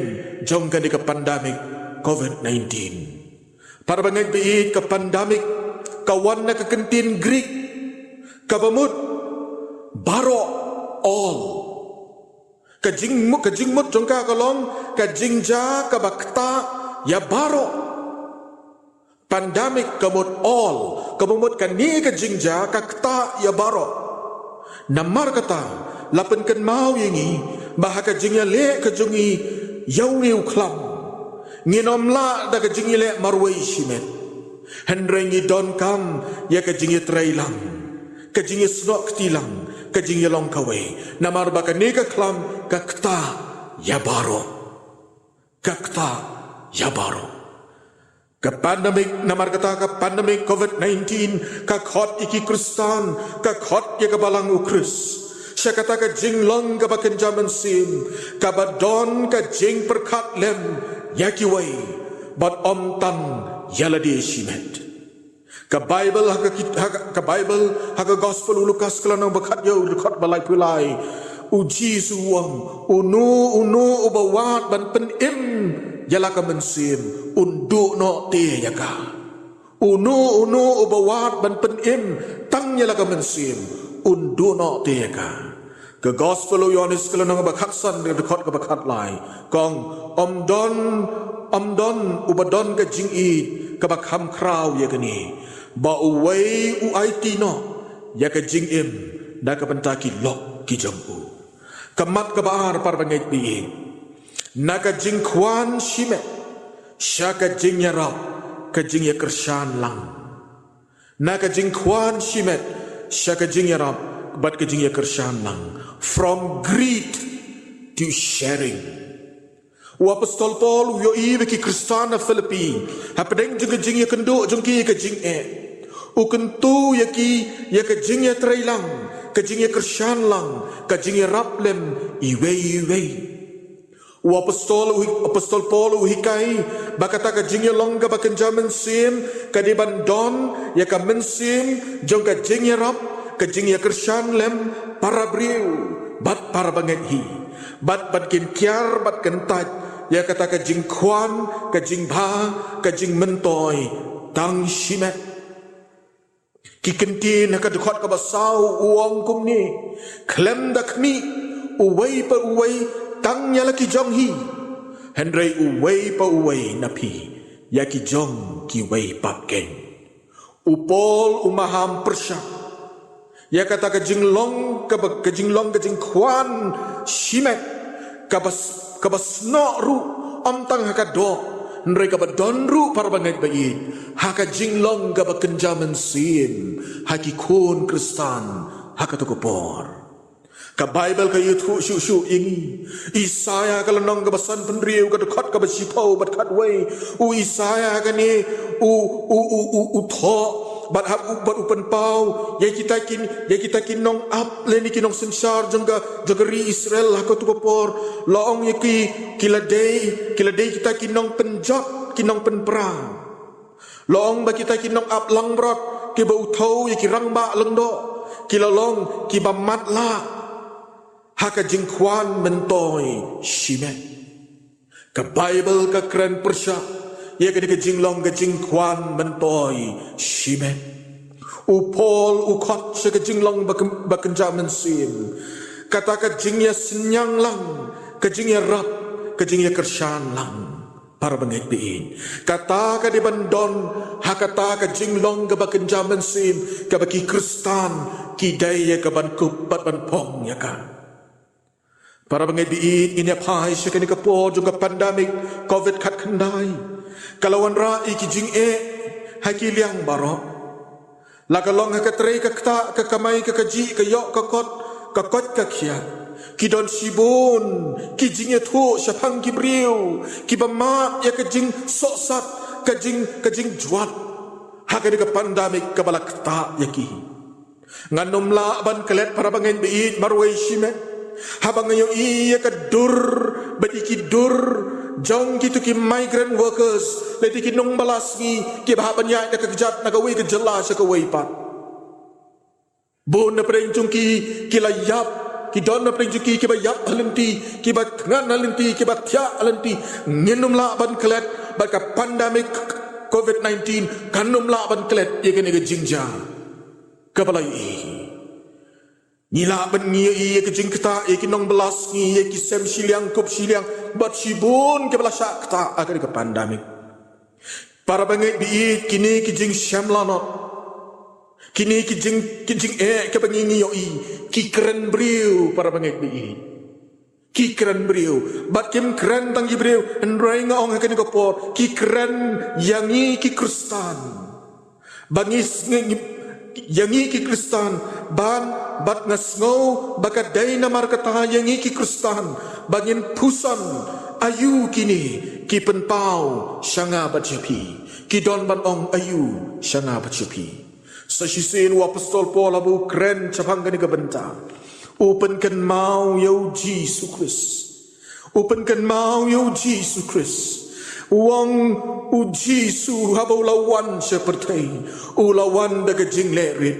jong ka di ka pandemic COVID-19 para bangai bi ka pandemic kawan na ka kentin Greek kabamut baro all kajing mut jong ka kalong kajing ja ka bakta ya baro pandemic kamut all kamut kani kajing ja kakta ya baro namar kata lapen kan mau yangi bahaka jingya le kajungi yauni uklam nginom la da kajingi le marwai shimet henrengi don kam ya kajingi trailang kajingi snok tilang kajingi long kawe namar baka ne ka klam kakta ya baro kakta ya baru. Ke pandemik namar kata ke pandemik COVID-19 ka khot iki Kristan ka khot ya ke balang ukris. Saya kata ke jing long ke baken jaman sim ka badon ka jing perkat lem ya ki wai bat om tan ya la di shimet. Ka Bible ka Bible ha ka gospel Lukas kelanang bakat yo khot balai pulai. Uji suwang unu ubawat ban penim yala ka mensim unduk no te yaka unu ubawat ban penim tang yala ka mensim unduk no te yaka ke gospel Yohanes kelanang bakatsan de dekat ke bakat lai kong omdon ubadon ke jingi ke bakham kraw ya kini ba uwei uaiti no ya ke jingim da ke pentaki lok ki jambu kemat kebaar par bangait bi naga jing kwan shime shaka jing yarap ka jing ya kershan lang naga jing kwan shime shaka jing yarap bat ka jing ya kershan lang from greed to sharing wa apostol Paul yo i ki Kristana Philippi hapdeng jing ya kendo jong ki ka jing u kentu ya ka jing ya trailang ka jing ya kershan lang ka jing ya raplem iwei wa apostol Paul hikai bakata ka jing ya longga baken jaman sim ka di bandon ya ka mensim jong ka jing ya rap ka jing ya kershan lem para briu bat para banget hi bat kin kiar bat kentat ya kata ka jing kwan ka jing ba ka jing mentoy tang shimet ki kentin ka dekat ka basau uang kum ni klem dak mi uwei pa uwei tang ya laki jong hi hendrai uwei pa uwei napi ya ki jong ki wei pap ken upol umaham persyak ya kata ka jinglong ka jing kwan shimet ka bas no ru am tang ka do Nrei ka badon ru para bangai bayi haka jinglong ka bakenjaman sim haki kun Kristan haka tukupor ka Bible ka yutu shu ingi Isaya ka lanong ka basan penriu ka dekat ka basipau bat katway Isaya ka ni tho bat upan pau ya kita kin nong up leni kinong sensar jagari Israel haka tukupor laong yaki kiladei kita kinong penjak kinong penperang laong ba kita kinong up langbrot ki ba utau yaki rangba lengdo kilalong ki ba matla haka jingkwan mentoy shimet ka Bible ka kren persyak ya ka jinglong ka jingkwan mentoy shimet upol ukot sa ka jinglong bakenjaman sim kata ka jingya senyang lang ka jingya rap ka jingya kershan lang para bangit biin kata ka di bandon hakata ka jinglong ka bakenjaman sim ka baki Kristan kidaya ka bankup bat banpong ya ka para bangit biin inapay siya ka ni kapo yung ka pandemic COVID kat kanday kalawan ra ikijing haki liang baro lakalong hakatrei kakta kakamay kakaji kayok kakot kakya kidon sibon kijing eto syapang kibriu kibamat ya kajing soksat kajing juat hakani ka pandamik kabalakta yaki nganom la ban kelet para bangen biit marway shimet habang ngayon iya kadur badiki dur jong gitu ki migrant workers leti ki nong balas ni ki bahaban ya ka kejat na kawai ke jelas ka kawai pa bon na preng ki layap ki don na preng ki bayap alenti ki ba ngan alenti ki ba tia alenti ngenum la ban klet ba ka pandemic COVID-19 kanum la ban klet ye ke ne jingja ka balai nila ban ngi ye ke jingkta ye ki nong belas ngi ye ki sem siliang kop siliang bat sibun ke belas sakta agar ke pandemic para bangai bi kini ki jing syamlanot kini ki jing ke bangingi yo ki keren briu para bangai bi ki keren briu bat kim keren tang briu enrai ngong ke ni kopor ki keren yangi ki Kristan bangis yangi ki Kristan ban bat ngasngau bakadai namar kata yang iki Kristan bangin pusan ayu kini ki penpau syanga bajapi ki don ban ong ayu syanga bajapi sasisin wa apostol Paul abu kren capang gani kabenta openkan mau yau Jesus Christ openkan mau yau Jesus Christ wang u Jisu habau lawan seperti ulawan daga jinglerit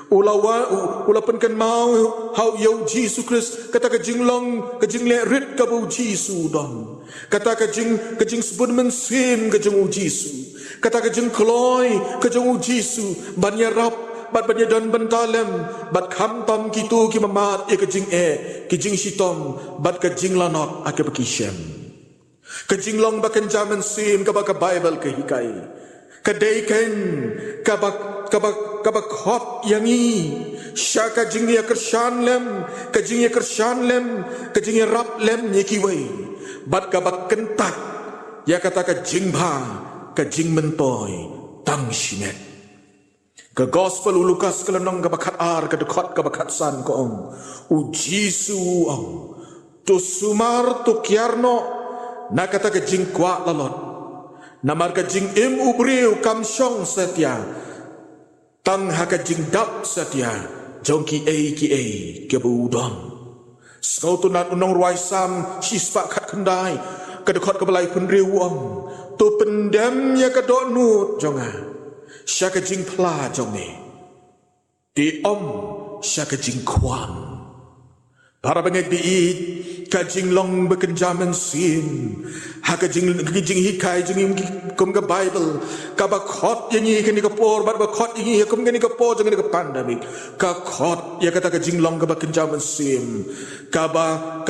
ulapan kan mau hau yau Jisu Christ kata ka jinglong ka jinglerit ka bau Jisu don kata ka jing sebut mensim ka jing u Jisu kata ka jing kloy ka jing u Jisu banyarap bat banya dan bentalem bat khamtam kitu ki mamat e ka jing sitom bat ka jing lanot ake bakisem kajinglong bakan zaman sim kabaka Bible kehikai kadaikan kabak hot yangi syaka jingya kershan lem kajingya rap lem nyekiwai bat kabak kentat ya kata kajingba kajing mentoy tang shimet ke gospel Lukas kelenong kabakat ar kadekot kabakat san koong u Jisu ong tu sumar tu kiarno na kata ka jing kwa lalot namar ka jing im ubriu kam syong setia tang ha ka jing dap setia jongki ki ke budon skau tunat unong ruai sam sispa kat kendai ka dekot ka balai penriu om tu pendem ya ka dok nut jonga syaka jing pla jonge di om syaka jing kwan para bangai biit kajing long bekenjaman sim ha kajing hikai jing kum ke Bible kabakot yang ini kini kapor bat bakot ini kum kini kapor jangan ke pandemik kakot ya kata kajing long ke bekenjaman sim kaba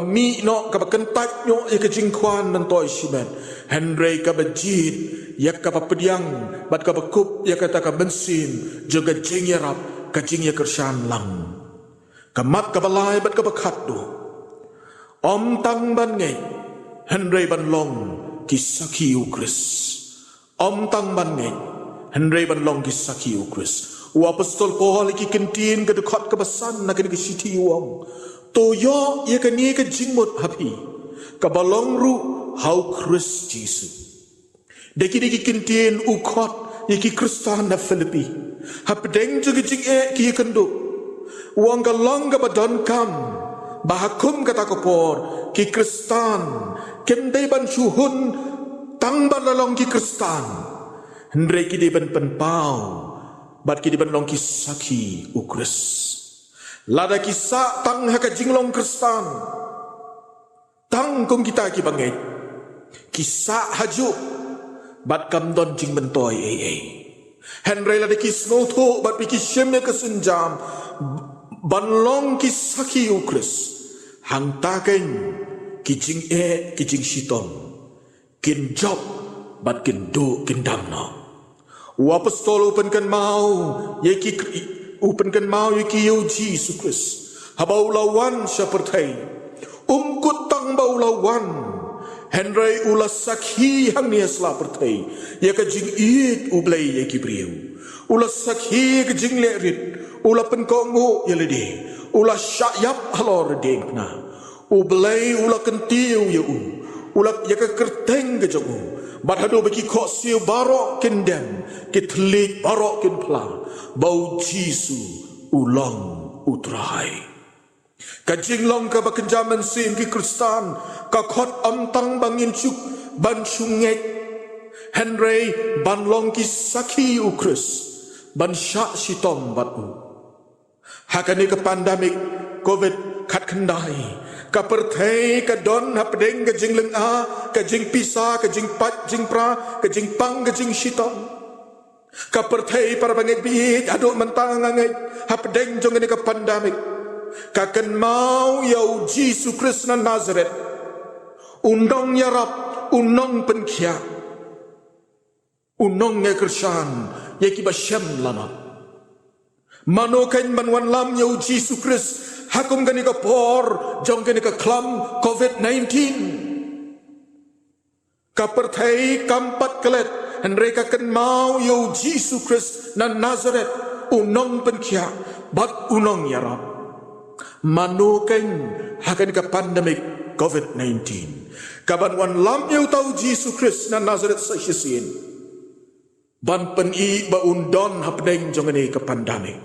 mi no kaba kentat no ya kajing kwan nantoi simet Henry kaba jid ya kaba pediang bat kaba kup ya kata ka bensin juga jing ya rap kajing ya kersan lang kamat kabalai bat kabakat do om tang ban ngai Henry ban long kisaki ukris om tang ban ngai Henry ban long kisaki ukris wa apostol Paul ki kentin ke dekat kebesan nak ke city wong to yo ye ke ni ke jingmut hapi kabalong ru how Chris Jesus deki kentin ukot ye ki Kristan na Filipi hapdeng juga jing ki kendo uang galong ka badon kam bahakum kata kopor ki Kristan kendai ban suhun tang ban lalong ki Kristan hendrai ki di ban penpau bat ki di ban long ki saki ukris lada kisah tang haka jinglong Kristan tang kum kita ki bangai kisah haju bat kam don jing bentoy hendrai lada kisno to bat piki syemnya kesenjam banlong kisaki ukris hang taken kijing sitom kin job bat kin do kin damno wa apostol upenkan mau yeki upenkan mau yeki yo Jesus Christ habau lawan seperti umkut tang bau lawan Henry ulas sakhi hang ni asla pertai ya ka jing it ublai yeki briu ulas sakhi ka jing lerit ula penkongo yelede ula syayap halor deng na ublai ula kentiu ya ula ya ka kerteng ke jogu badhado beki kho siu barok kendem kitlik barok kin pla bau Jisu ulang utrai kajing long ka bakenjaman sim ki Kristan ka khot amtang bangin chuk ban sunget Henry ban long ki saki ukris ban syak sitom batu hakani ke pandemik COVID kat kendai ka perthai ka don hapdeng ka jing leng a ka jing pisa ka jing pat jing pra ka jing pang ka jing sitom ka perthai para bangit biit aduk mentang angai hapdeng jong ni ka pandemik ka ken mau yau Jesus Christ na Nazareth undong yarap unong penkia unong ngekersan yaki basyam lana manokan manwan lam yau Jesus Christ hakum gani ka por jong gani ka klam COVID-19 ka perthai kampat kelet henry ka ken mau yau Jesus Christ na Nazareth unong penkia bat unong yarap. Manukeng hakan ka pandemic COVID-19. Kaban wan lam yaw tau Jesus Christ na Nazareth sa sisin. Ban pen-i ba undon hapneng jongani ka pandemic.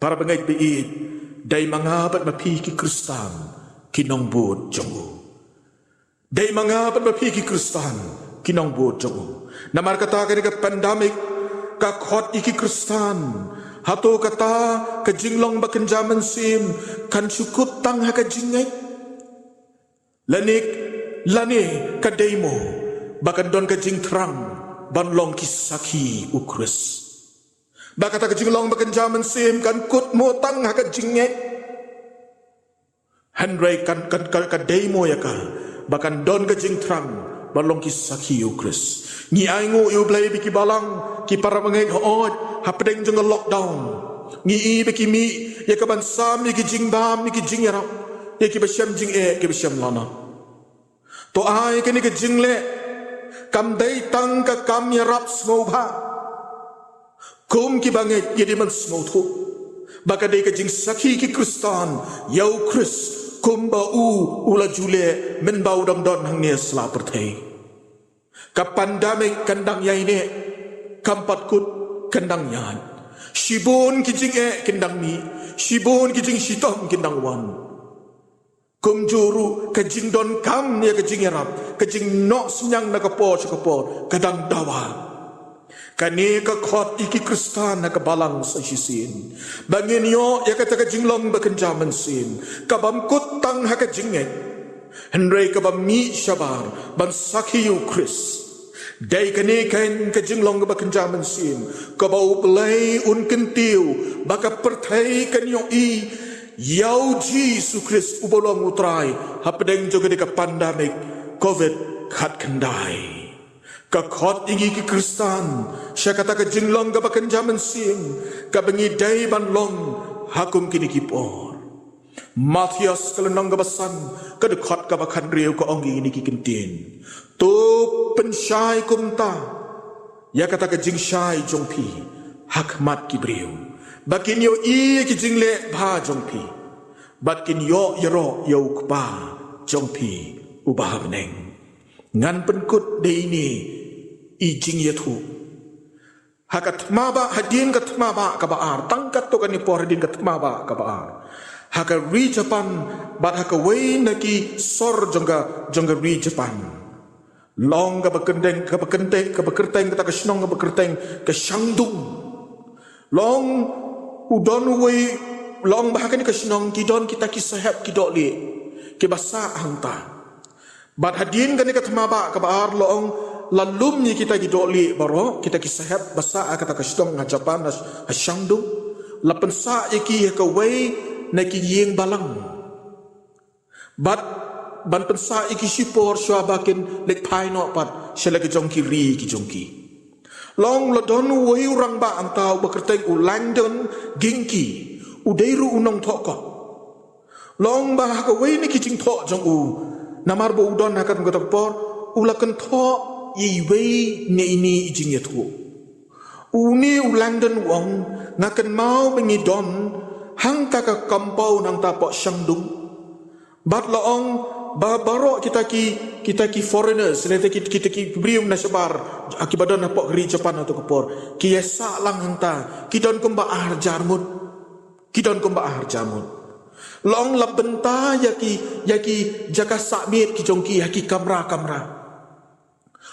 Para bangay biid, day mga bat mapiki Kristan kinong buod jongo. Day mga bat mapiki Kristan kinong buod jongo. Namarkata ka ni ka pandemic, kakot iki Kristan, hato kata kajinglong bakenjaman sim, kan syukut tang hakajingay. Lani kadaymo, bakan don kajing terang, banlong kisaki ukris. Baka ta kajinglong bakenjaman sim, kan kut mo tang hakajingay. Handray kan kadaymo ya ka, bakan don kajing terang, balong kisaki ukris. Ni aingu iublay biki balang ki para mangeng hood hapdeng jeng lockdown. Ni biki mi ya ka bansam ya ki jing bam ya ki jing yarap ya ki basyam jing ki basyam lana. To ai ka ni ka jing le kam day tang ka kam yarap smau ba. Kum ki banget ya di man smau thu. Baka day ka jing saki ki Kristan yau Kris kum ba ula jule men bau dam don hang ne sla perthai. Kapandamik kandang yai ne kampat kut kandang yan. Shibun kijing kandang ni, shibun kijing shitom kandang wan. Kumjuru kajing don kam ni kajing yarap, kajing nok senyang nakapor kadang dawa. Kani kakot iki Kristan nakabalang sa sisin. Bangin yo ya kata kajing long bakenjaman sin. Kabam kut tang hakajing Henry kabam mi syabar ban sakiyu Kris. Day kani kan kajinglong ba kenjaman sim kabau play un kentiu baka perthai kan yo i yau Jesus Kris ubolong utrai hapdeng joga de ka pandemic COVID khat kendai. Ka khot ingi ki Kristan sya kata kajinglong ba kenjaman sim ka bengi day ban long hakum kini kipor. Matias kelenang gabasan kedekot kabakan riau ke ongi ini kikentin. Tu pensyai kumta. Ya kata ke jing syai jongpi. Hakmat kibriu. Bakin yo i ki jing le ba jongpi. Bakin yo yero yo kpa jongpi ubah beneng. Ngan penkut de ini i jing yetu. Hakat maba hadin kat maba kabaar. Tangkat to kan ni por hadin kat maba kabaar. Haka ri Japan bat haka wei naki sor jongga ri Japan. Long ka bakendeng ka bakerteng kata ka snong ka bakerteng ka Shandong. Long udon wei long bahaka ni ka snong kidon kita kisahap kidok li ke basa hangta. Bat hadin kan ni ka tmaba ka baar long lalum ni kita kidok li baro kita kisahap basa kata ka snong nga Japan na Shandong. Lapen sa iki ka wei neki yeng balang. Ban pensa iki sipor swabakin lek pai no pat sela ke jongki ri ki jongki. Long lodon wei urang ba antau bekerteng u Langdon gingki udairu unong thoko. Long ba ka wei neki jing tho jong u namar bo udon hakat ngotak por ulakan tho yi wei ne ini jing yetu. Uni u Langdon wong ngakan mau bengidon hang kaka kampau nang tapok Shandong. Bat laong barok kita ki foreigners kita ki brium na sabar akibadan napok ri Japan atau kepor kiesa lang hangta kidon kumba ahar jarmut laong labenta yaki jaka sakmit ki jongki yaki kamera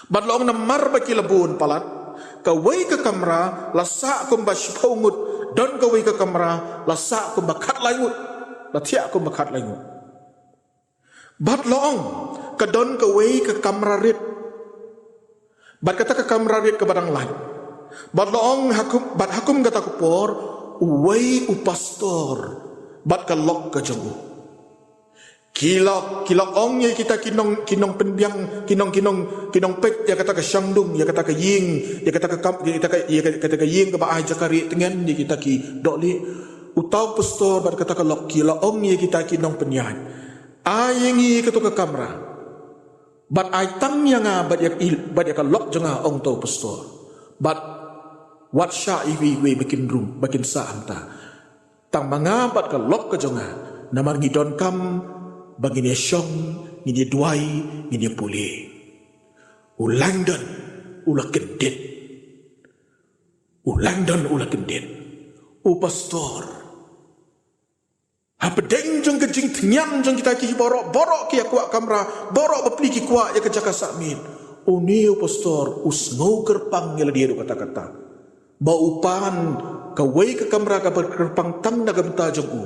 bat laong namar baki labun palat kawai ke kamera lasak kumba shipongut don kawai ke kamera lasak kumba kat langut latiak kumba kat langut. Bat loong kadon kawai ke kamera rit. Bat kata ke kamera rit ke barang lain. Bat loong hakum kata kupor uwai upastor. Bat ke lok ke jenggu. Kilok ong ye kita kinong penbiang kinong pet ya kata ke Shandong ya kata ke ying ya kata ke ying ke baai jakari tengen ya kita ki dokli utau pastor bat kata ke lok kilok ong ye kita kinong penyan. Ayengi ketuka kamera. Bat ay tang yang bat yak lok jenga ong to pastor. Bat wat sha iwi makin rum makin sa anta. tang mangapat ka lok ka jonga namar ngidon kam bagini syong ngini duai ngini puli ulangdan ula kendit u pastor hapedeng jong kejing tenyam jong kita ki borok ki aku kamera borok bepli ki kuak ya kejaka sakmin u pastor usngau kerpang ngela dia kata-kata baupan kawai ke kamera ka berkerpang tang na gamta jong u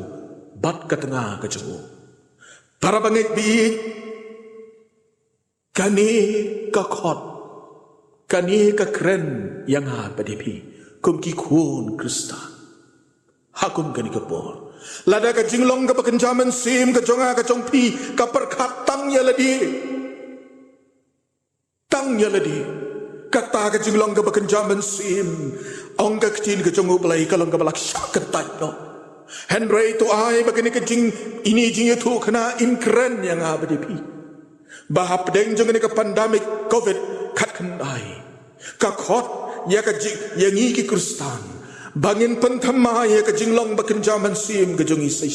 bat ka tengah ka jong u para bangit bi kani ka khot kani ka kren yang ha padipi kum ki kun krista hakum kani ka por lada ka jinglong ka pakenjaman sim ka jonga ka jongpi ka perkhat tang ya ladi kata ka jinglong ka pakenjaman sim ong ka ktin ka jongu belai kalong ka balak syaketat no Henry tu ai bagini ka jing ini jing itu kena inkren yang abadipi bahap deng jong ka pandemic covid kat kendai ka khot ya ka jing yang iki kristan bangin pentama ya ka jinglong bakenjaman sim ka jongi sai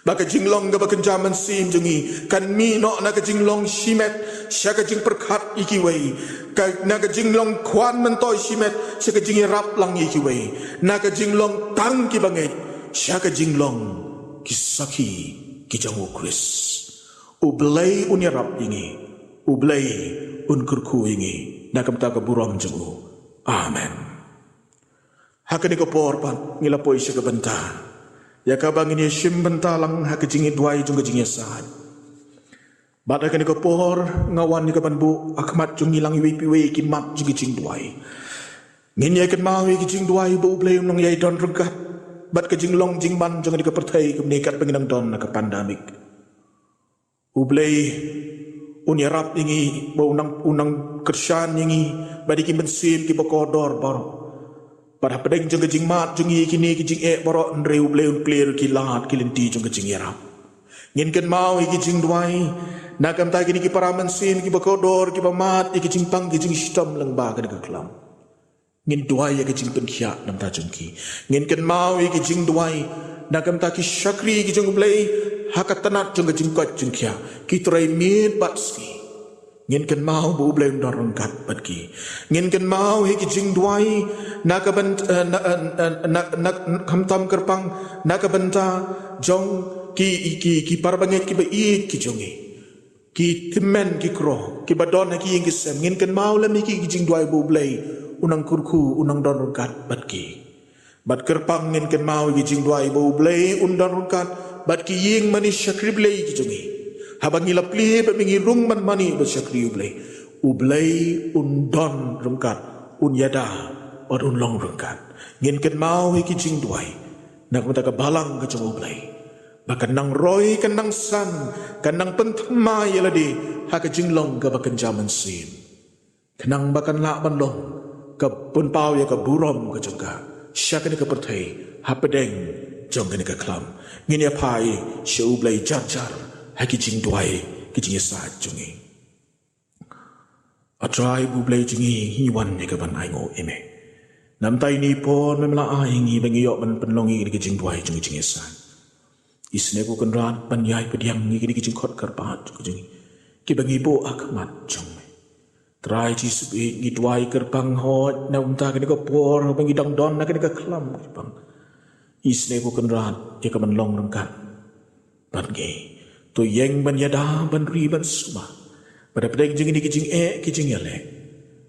baka jinglong ga bakenjaman sim jongi kan mi no na ka jinglong shimet sya ka jing perkhat iki wei ka na ka jinglong kwan mentoi shimet sya ka jing rap lang iki wei na ka jinglong tang ki bangai sya ka jinglong kisaki ki jangu kris ublai unyarap ingi ublai unkurku ingi na kamta ka buram jongu amen hakani ko porpan ngilapoi sya ka benta ya ka bangin shim bentalang hakijingi duai jung jingi sad bada kani ko por ngawan ni ka banbu akmat jung ilang iwi ki mat jing jing duai ngin ya kan mawi ki jing duai bu blem nong yai don rengkat bat ka jing long jing ban jung ni ka perthai ka nekat penginang don na ka pandamik ublei unyarap ingi bo unang kersyan ingi badi ki bensim ki bokodor baro pada pedeng jong jing mat jong kini ki jing borok nreu bleun clear ki lat ki lenti jong jing yarap ngin ken mau ki jing duai nakam ta kini ki paraman sim ki bakodor ki pamat ki jing pang ki jing stom lang ba ka klam ngin duai ki jing pen khia nam ta jong ki ngin ken mau ki jing duai nakam ta ki shakri ki jong blei hakat tanat jong jing kot jing khia ki trai mit bat ski ngin ken mau bu blem dorong kat patki ngin ken mau hi ki jing duai nakaban kamtam kerpang nakabanta jong ki parbanget ki ba i ki jongi ki timen ki kro ki badon ki ing sem ngin ken mau lam ki jing duai bu blei unang kurku unang dorong kat patki bat kerpang ngin ken mau ki jing duai bu blei undorong kat bat ki ying mani shakri blei ki jongi habang ilapli bemingi rung man mani besyakri ublei undon rungkat unyada or unlong rungkat ngin ken mau iki jing duai nak mata ka balang ka jong ublei bakan nang roy kan nang san kan nang pentama yeladi ha ka jinglong ka bakan jaman sim kenang bakan la ban long ka pun pau ya ka burom ka jong ka syakani ka perthai ha pedeng jong ka klam ngin ya pai shu ublei jar haki jing duai ki jing sa jungi atrai bu blai jingi hi wan ne ka ban ai ngo eme nam tai ni pon memla ai ngi bengi yo ban penlongi ki jing duai jungi jing sa isne ko kan ran ban yai pediang ngi ki jing khot kar pa jungi ki bengi bo akmat jung trai ji su ngi duai kar bang ho nam ta ki ko por bengi dang don na ki ka klam bang isne ko kan ran ye ka ban long rang kan ban ngi to yang ban yada ban ri ban suma pada pedeng jing ni kijing kijing yale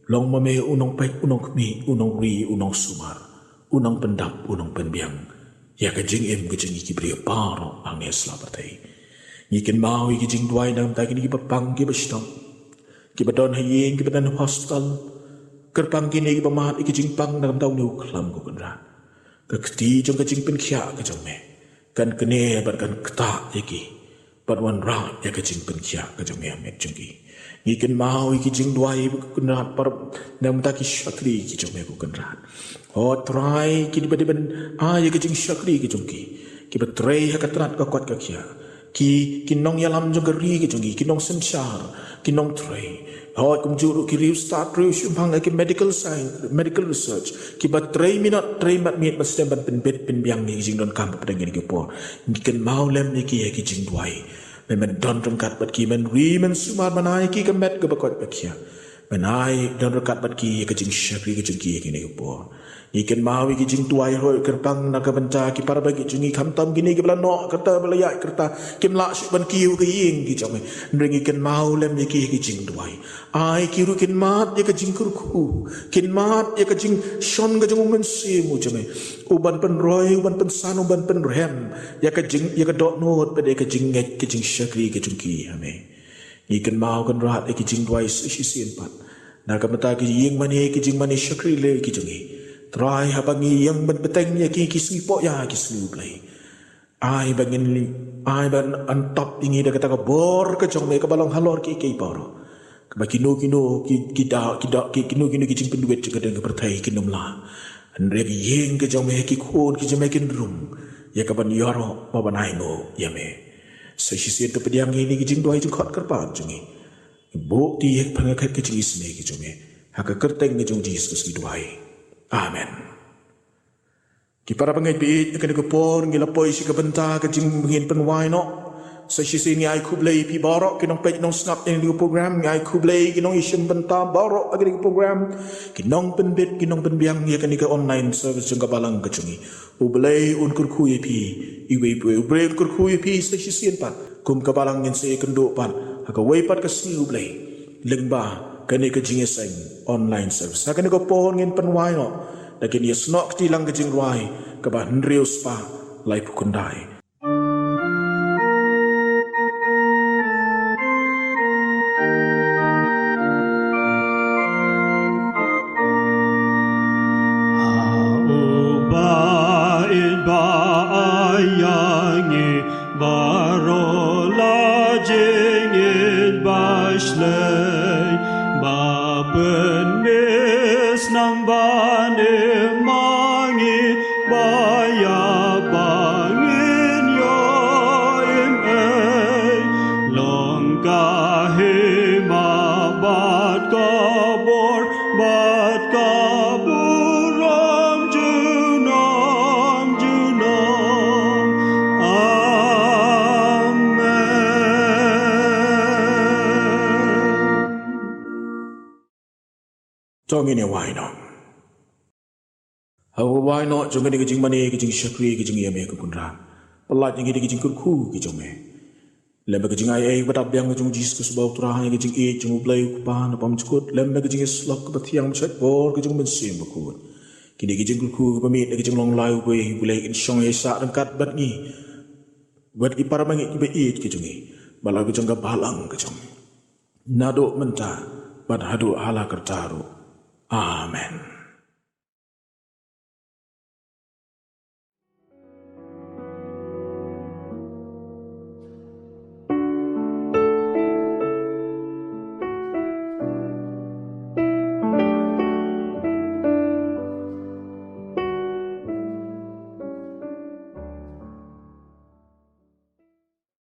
long mame unong pai unong kmi unong ri unong sumar unong pendap unong penbiang ya kijing kijing ki bri paro ang esla patai ngiken mau kijing duai dam ta kini ki papang ki bestom ki badon hayeng ki badan hostel kerpang kini ki pamat kijing pang dalam tau ni uklam ko kenra kekti jong kijing pen khia ka jong me kan kene bar kan kta iki but one round ya kajing penkia kajong me jungi ngiken mau iki jing duai kunrat par nam ta ki shakri ki jong me kunrat o try ki di ben ya kajing shakri ki jongki ki betray ha katrat ka kwat ka kya ki nong yalam jong gari ki jong ki nong senchar ki nong tray hoi kum juru ki riu start riu shumpang ki medical science medical research ki ba tray minat tray mat mit ba stem ban pen bet pen biang ni jing don kam pa deng ki por ki ken mau lem ni ki jing duai men don don kat bat ki men ri men sumar manai ki ka met ka ba kot ba kia menai don kat bat ki jing shakri ki jing ki ni ki por ikan mawi ki jing tuai hoi kertang na ka banta ki para bagi jungi khamtam gini ki bala no kerta bala ya kerta kim la shi ban ki hu ki ying ki chome ring ikan mau lem ki jing tuai ai ki ru kin mat ye ka jing kur khu kin mat ye ka jing shon ga jung men si mu chome uban pen roi uban pen san uban pen rem ya ka jing ya ka dot not pe de ka jing nget ki jing shakri ki jung ki ame ikan mau kan rat ki jing tuai si sien pat na ka mata ki ying mani ki jing mani shakri le ki jungi try habangi yang beteng ya ki sipok ya ki slu play ai bangin li ai ban on top ingi da kata ka bor ka jong me ka balong halor ki paro ka kino ki da kino ki jing penduet ka deng pertai kinom la andre ki yeng ka jong me ki khon ki jame kin rum ya ka ban yaro ba ban ai ngo ya me so shi se to pediam ni ki jing doi jing khot kar pa jungi bo ti ek phanga khat ki jing isne ki jong me ha ka kerteng ni jong Jesus ki doi Amen. Ki para pangai pi akan dikupor ngila poi si kabenta ka jing mungin penwai no. Sa si sini ai kublai pi barok kinong pej nong snap yang di program ai kublai kinong isim benta barok akan di program kinong penbit kinong penbiang ya kan di online service jang kabalang ka jungi. Ublai un kurku ye pi iwe ublai kurku ye pi sa si sin pat kum kabalang ngin se kendo pat aka wei pat ka si ublai lengba kani ka jing eseng online service akan ko pohon ngin penwai no lakin ya snok ti lang ka jing ruai ka ba nrius pa lai pukundai Tong ini why not? How why not? Jom ini kejing mani, kejing syakri, kejing yame kepundra. Pelat yang ini kejing kurku kejong me. Lemba kejing ayai batap yang kejing jis kesubau turah yang kejing e jeng ublai kupan apa mencukut. Lemba kejing slok kebatiang mencet bor kejing mensim berkut. Kini kejing kurku kepamit kejing long lai ubay bulai insyong yasa rengkat bat ni. Buat ipar mangit ibe it kejing e. Bala kejing balang kejing. Naduk mentah bat hadu hala kertaru. Amen.